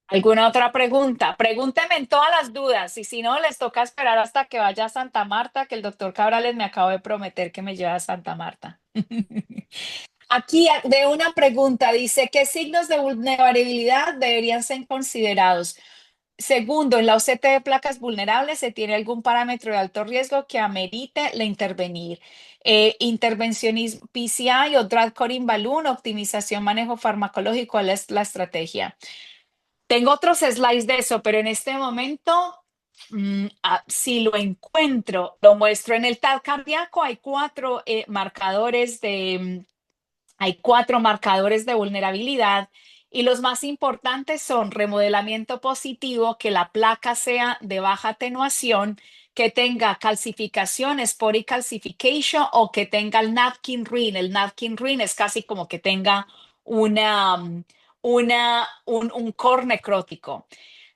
S3: ¿Alguna otra pregunta? Pregúnteme en todas las dudas y si no, les toca esperar hasta que vaya a Santa Marta, que el doctor Cabrales me acabo de prometer que me lleva a Santa Marta. Aquí de una pregunta, dice, ¿qué signos de vulnerabilidad deberían ser considerados? Segundo, en la OCT de placas vulnerables, ¿se tiene algún parámetro de alto riesgo que amerite la intervenir? Intervencionismo PCI o drug coring balloon, optimización, manejo farmacológico, ¿cuál es la estrategia? Tengo otros slides de eso, pero en este momento, si lo encuentro, lo muestro. En el TAC cardíaco hay hay cuatro marcadores de vulnerabilidad y los más importantes son remodelamiento positivo, que la placa sea de baja atenuación, que tenga calcificación, sporic calcification o que tenga el napkin ring. El napkin ring es casi como que tenga un core necrótico.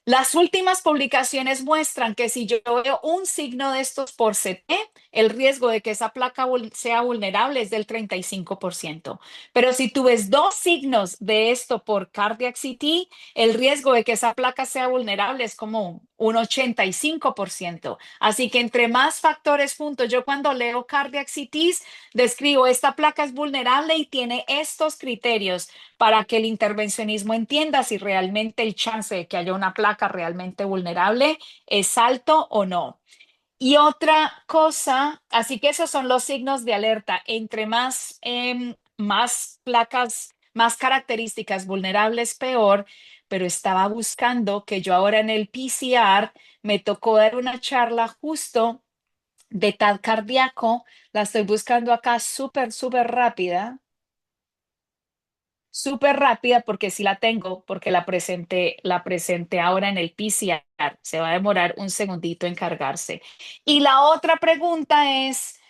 S3: Las últimas publicaciones muestran que si yo veo un signo de estos por CT, el riesgo de que esa placa sea vulnerable es del 35%. Pero si tú ves dos signos de esto por cardiac CT, el riesgo de que esa placa sea vulnerable es como un 85%. Así que entre más factores juntos, yo cuando leo cardiac CTs, describo esta placa es vulnerable y tiene estos criterios para que el intervencionismo entienda si realmente el chance de que haya una placa realmente vulnerable es alto o no. Y otra cosa, así que esos son los signos de alerta. Entre más placas, más características vulnerables, peor. Pero estaba buscando que yo ahora en el PCR me tocó dar una charla justo de TAC cardíaco. La estoy buscando acá súper rápida. Súper rápida porque sí la tengo, porque la presenté ahora en el PCR. Se va a demorar un segundito en cargarse. Y la otra pregunta es,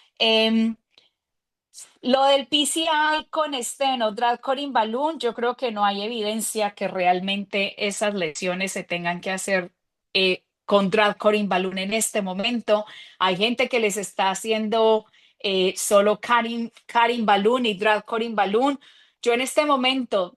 S3: lo del PCI con esteno, drug coring balloon, yo creo que no hay evidencia que realmente esas lesiones se tengan que hacer con drug coring balloon en este momento. Hay gente que les está haciendo solo carrying balloon y drug coring balloon. Yo en este momento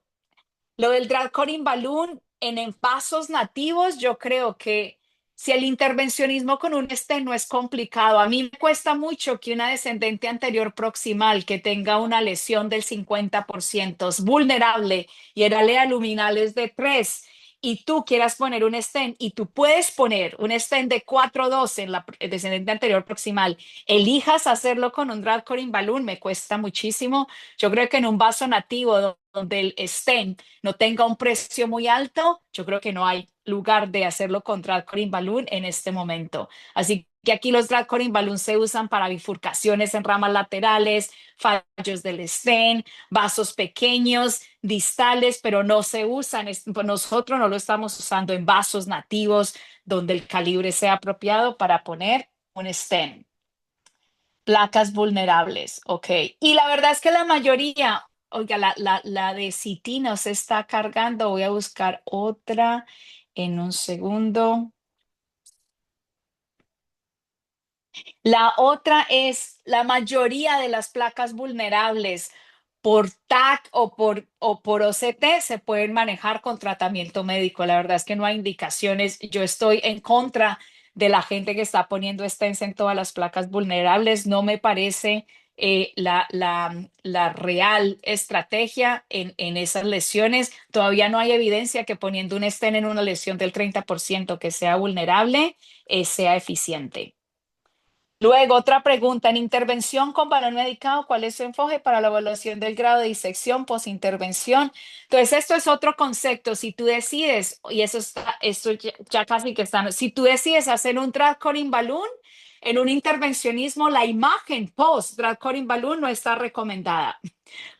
S3: lo del drag coring balloon en vasos nativos, yo creo que si el intervencionismo con un stent no es complicado, a mí me cuesta mucho que una descendente anterior proximal que tenga una lesión del 50% es vulnerable y el área luminal es de 3 y tú quieras poner un stent y tú puedes poner un stent de 4.2 en la descendente anterior proximal, elijas hacerlo con un drag coring balloon, me cuesta muchísimo. Yo creo que en un vaso nativo donde el stent no tenga un precio muy alto, yo creo que no hay lugar de hacerlo con drag coring balloon en este momento. Así que aquí los drag coring balloon se usan para bifurcaciones en ramas laterales, fallos del stent, vasos pequeños, distales, pero no se usan. Nosotros no lo estamos usando en vasos nativos donde el calibre sea apropiado para poner un stent. Placas vulnerables, ok. Y la verdad es que la mayoría, oiga, la de Citi no se está cargando. Voy a buscar otra en un segundo. La otra es la mayoría de las placas vulnerables por TAC o por OCT se pueden manejar con tratamiento médico. La verdad es que no hay indicaciones. Yo estoy en contra de la gente que está poniendo stents en todas las placas vulnerables. No me parece la real estrategia en esas lesiones. Todavía no hay evidencia que poniendo un stent en una lesión del 30% que sea vulnerable, sea eficiente. Luego, otra pregunta. En intervención con balón medicado, ¿cuál es su enfoque para la evaluación del grado de disección posintervención? Entonces, esto es otro concepto. Si tú decides, y eso está, esto ya casi que está, si tú decides hacer un Drug-Coring Balloon, en un intervencionismo, la imagen post Drug-Coring Balloon no está recomendada.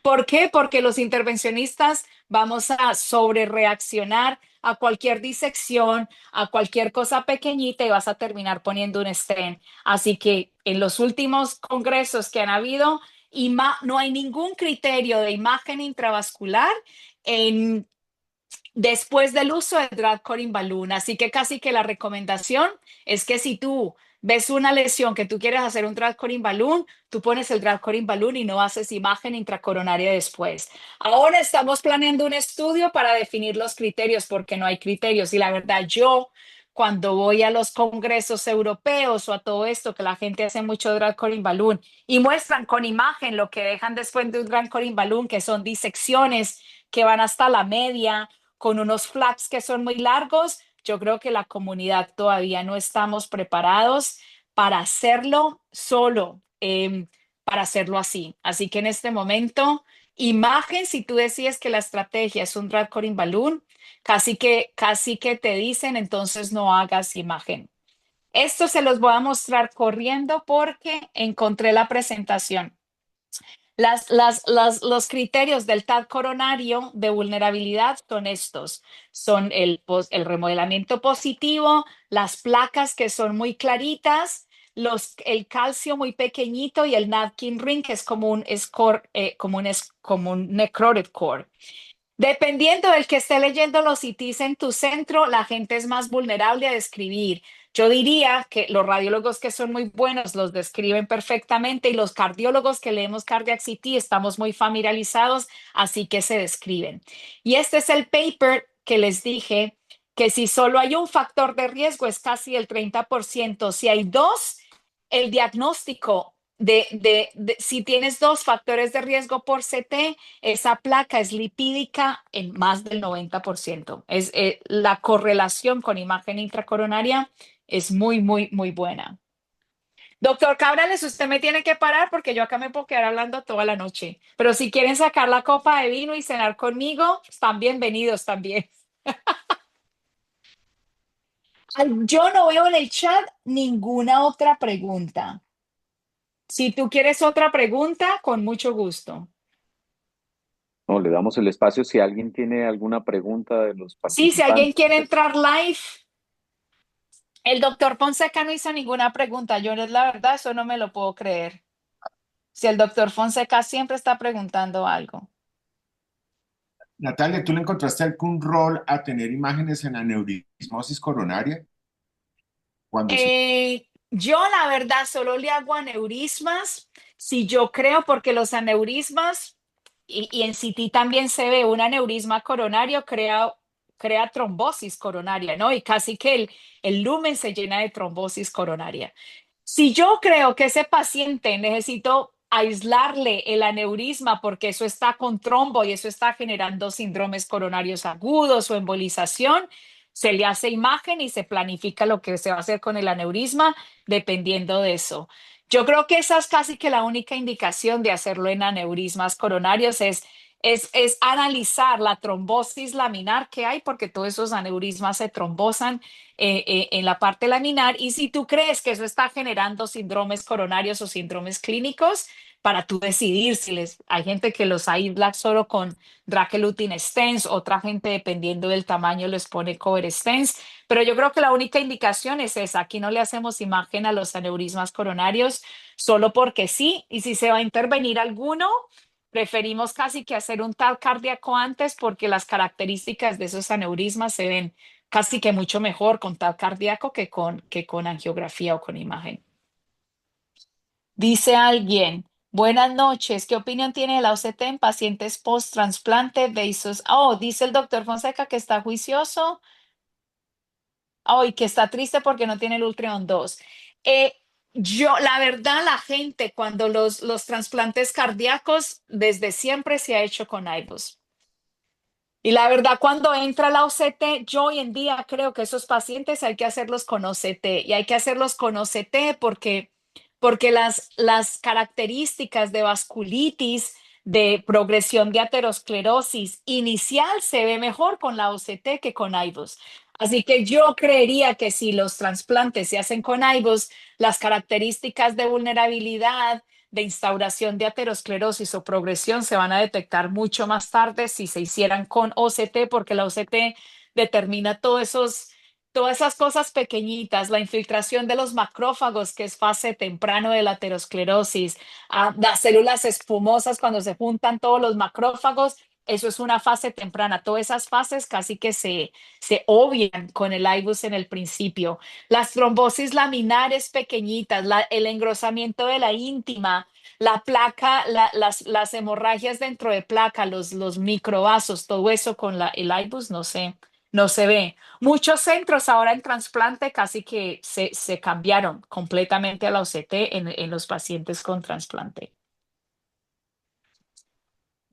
S3: ¿Por qué? Porque los intervencionistas vamos a sobrereaccionar a cualquier disección, a cualquier cosa pequeñita y vas a terminar poniendo un stent. Así que en los últimos congresos que han habido, no hay ningún criterio de imagen intravascular en después del uso del Drug-Coring Balloon. Así que casi que la recomendación es que si tú ves una lesión que tú quieres hacer un Drug-Coring Balloon, tú pones el Drug-Coring Balloon y no haces imagen intracoronaria después. Ahora estamos planeando un estudio para definir los criterios porque no hay criterios. Y la verdad, yo cuando voy a los congresos europeos o a todo esto, que la gente hace mucho Drug-Coring Balloon y muestran con imagen lo que dejan después de un Drug-Coring Balloon, que son disecciones que van hasta la media, con unos flaps que son muy largos, yo creo que la comunidad todavía no estamos preparados para hacerlo solo, para hacerlo así. Así que en este momento, imagen, si tú decides que la estrategia es un Drug-Coring Balloon, casi que te dicen, entonces no hagas imagen. Esto se los voy a mostrar corriendo porque encontré la presentación. Los criterios del TAC coronario de vulnerabilidad son estos. Son el remodelamiento positivo, las placas que son muy claritas, el calcio muy pequeñito y el Napkin ring, que es como un score, como un necrotic core. Dependiendo del que esté leyendo los CITs en tu centro, la gente es más vulnerable a describir. Yo diría que los radiólogos que son muy buenos los describen perfectamente y los cardiólogos que leemos Cardiac CT estamos muy familiarizados, así que se describen. Y este es el paper que les dije que si solo hay un factor de riesgo es casi el 30%. Si hay dos, el diagnóstico si tienes dos factores de riesgo por CT, esa placa es lipídica en más del 90%. La correlación con imagen intracoronaria es muy, muy, muy buena. Doctor Cabrales, usted me tiene que parar porque yo acá me puedo quedar hablando toda la noche. Pero si quieren sacar la copa de vino y cenar conmigo, están bienvenidos también. Yo no veo en el chat ninguna otra pregunta. Si tú quieres otra pregunta, con mucho gusto.
S6: No, le damos el espacio si alguien tiene alguna pregunta de los
S3: Sí, si alguien
S6: participantes.
S3: quiere entrar live, el doctor Fonseca no hizo ninguna pregunta. Yo, la verdad, eso no me lo puedo creer. Si el doctor Fonseca siempre está preguntando algo.
S1: Natalia, ¿tú le encontraste algún rol a tener imágenes en aneurismosis coronaria? Cuando se...
S3: Yo, la verdad, solo le hago aneurismas si yo creo, porque los aneurismas, y en CT también se ve un aneurisma coronario, crea trombosis coronaria, ¿no? Y casi que el lumen se llena de trombosis coronaria. Si yo creo que ese paciente necesito aislarle el aneurisma porque eso está con trombo y eso está generando síndromes coronarios agudos o embolización, se le hace imagen y se planifica lo que se va a hacer con el aneurisma dependiendo de eso. Yo creo que esa es casi que la única indicación de hacerlo en aneurismas coronarios es analizar la trombosis laminar que hay porque todos esos aneurismas se trombosan en la parte laminar y si tú crees que eso está generando síndromes coronarios o síndromes clínicos, para tú decidir si hay gente que los aísla solo con Drakelutin stents, otra gente dependiendo del tamaño les pone cover stents, pero yo creo que la única indicación es esa, aquí no le hacemos imagen a los aneurismas coronarios solo porque sí, y si se va a intervenir alguno, preferimos casi que hacer un TAC cardíaco antes porque las características de esos aneurismas se ven casi que mucho mejor con TAC cardíaco que con angiografía o con imagen. Dice alguien, buenas noches, ¿qué opinión tiene de la OCT en pacientes post-trasplante versus... Oh, dice el doctor Fonseca que está juicioso. Oh, y que está triste porque no tiene el Ultron 2. La verdad, la gente, cuando los trasplantes cardíacos, desde siempre se ha hecho con iBus. Y la verdad, cuando entra la OCT, yo hoy en día creo que esos pacientes hay que hacerlos con OCT y hay que hacerlos con OCT porque porque las características de vasculitis, de progresión de aterosclerosis inicial se ve mejor con la OCT que con IVUS. Así que yo creería que si los trasplantes se hacen con IVUS, las características de vulnerabilidad, de instauración de aterosclerosis o progresión se van a detectar mucho más tarde si se hicieran con OCT, porque la OCT determina todas esas cosas pequeñitas, la infiltración de los macrófagos, que es fase temprano de la aterosclerosis, las células espumosas cuando se juntan todos los macrófagos, eso es una fase temprana. Todas esas fases casi que se obvian con el IVUS en el principio. Las trombosis laminares pequeñitas, el engrosamiento de la íntima, la placa, las hemorragias dentro de placa, los microvasos, todo eso con el IVUS no se ve. Muchos centros ahora en trasplante casi que se cambiaron completamente a la OCT en los pacientes con trasplante.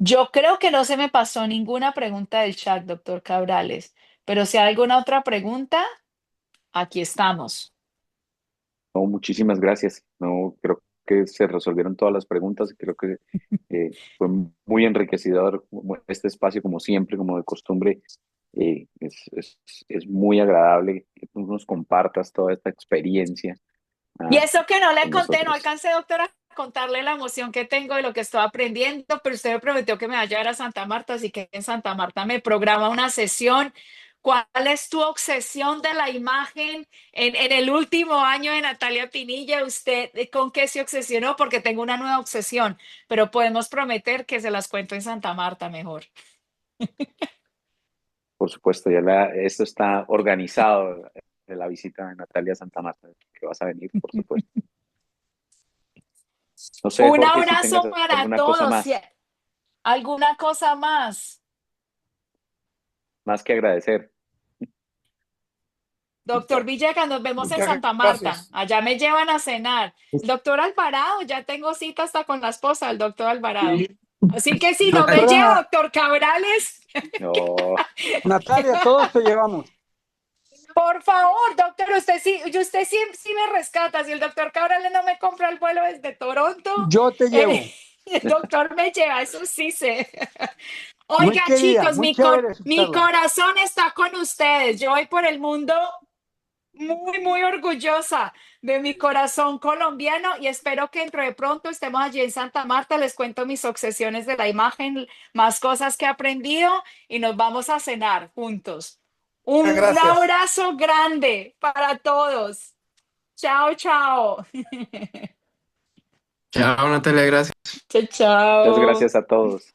S3: Yo creo que no se me pasó ninguna pregunta del chat, doctor Cabrales, pero si hay alguna otra pregunta, aquí estamos.
S6: No, muchísimas gracias. No, creo que se resolvieron todas las preguntas. Creo que fue muy enriquecedor este espacio, como siempre, como de costumbre. Es muy agradable que tú nos compartas toda esta experiencia
S3: Y
S6: ah,
S3: eso que no le
S6: con
S3: conté, no
S6: nosotros.
S3: alcancé, doctora, a contarle la emoción que tengo de lo que estoy aprendiendo, pero usted me prometió que me va a llevar a Santa Marta, así que en Santa Marta me programa una sesión. ¿Cuál es tu obsesión de la imagen en el último año de Natalia Pinilla? ¿Usted con qué se obsesionó? Porque tengo una nueva obsesión, pero podemos prometer que se las cuento en Santa Marta mejor.
S6: Por supuesto, esto está organizado de la visita de Natalia a Santa Marta, que vas a venir, por supuesto. No sé,
S3: Un
S6: Jorge, si tengas
S3: abrazo para
S6: alguna cosa
S3: todos.
S6: más,
S3: ¿Alguna cosa más?
S6: más que agradecer.
S3: Doctor Villegas, nos vemos en
S2: Muchas
S3: Santa Marta.
S2: gracias.
S3: Allá me llevan a cenar. Doctor Alvarado, ya tengo cita hasta con la esposa del doctor Alvarado.
S2: Y
S3: Así que si no me
S2: doctora
S3: lleva, doctor Cabrales,
S6: No,
S2: Natalia, todos te llevamos.
S3: por favor, doctor, usted sí me rescata. Si el doctor Cabrales no me compra el vuelo desde Toronto,
S2: Yo te llevo.
S3: el doctor me lleva, eso sí sé.
S2: Muy
S3: Oiga,
S2: querida,
S3: chicos,
S2: muy chévere su
S3: mi
S2: charla.
S3: corazón está con ustedes. Yo voy por el mundo muy, muy orgullosa de mi corazón colombiano y espero que dentro de pronto estemos allí en Santa Marta. Les cuento mis obsesiones de la imagen, más cosas que he aprendido y nos vamos a cenar juntos.
S2: Muchas
S3: Un
S2: gracias.
S3: abrazo grande para todos. Chao, chao.
S5: Chao, Natalia, gracias.
S3: Chao,
S6: muchas
S3: chao.
S6: gracias a todos.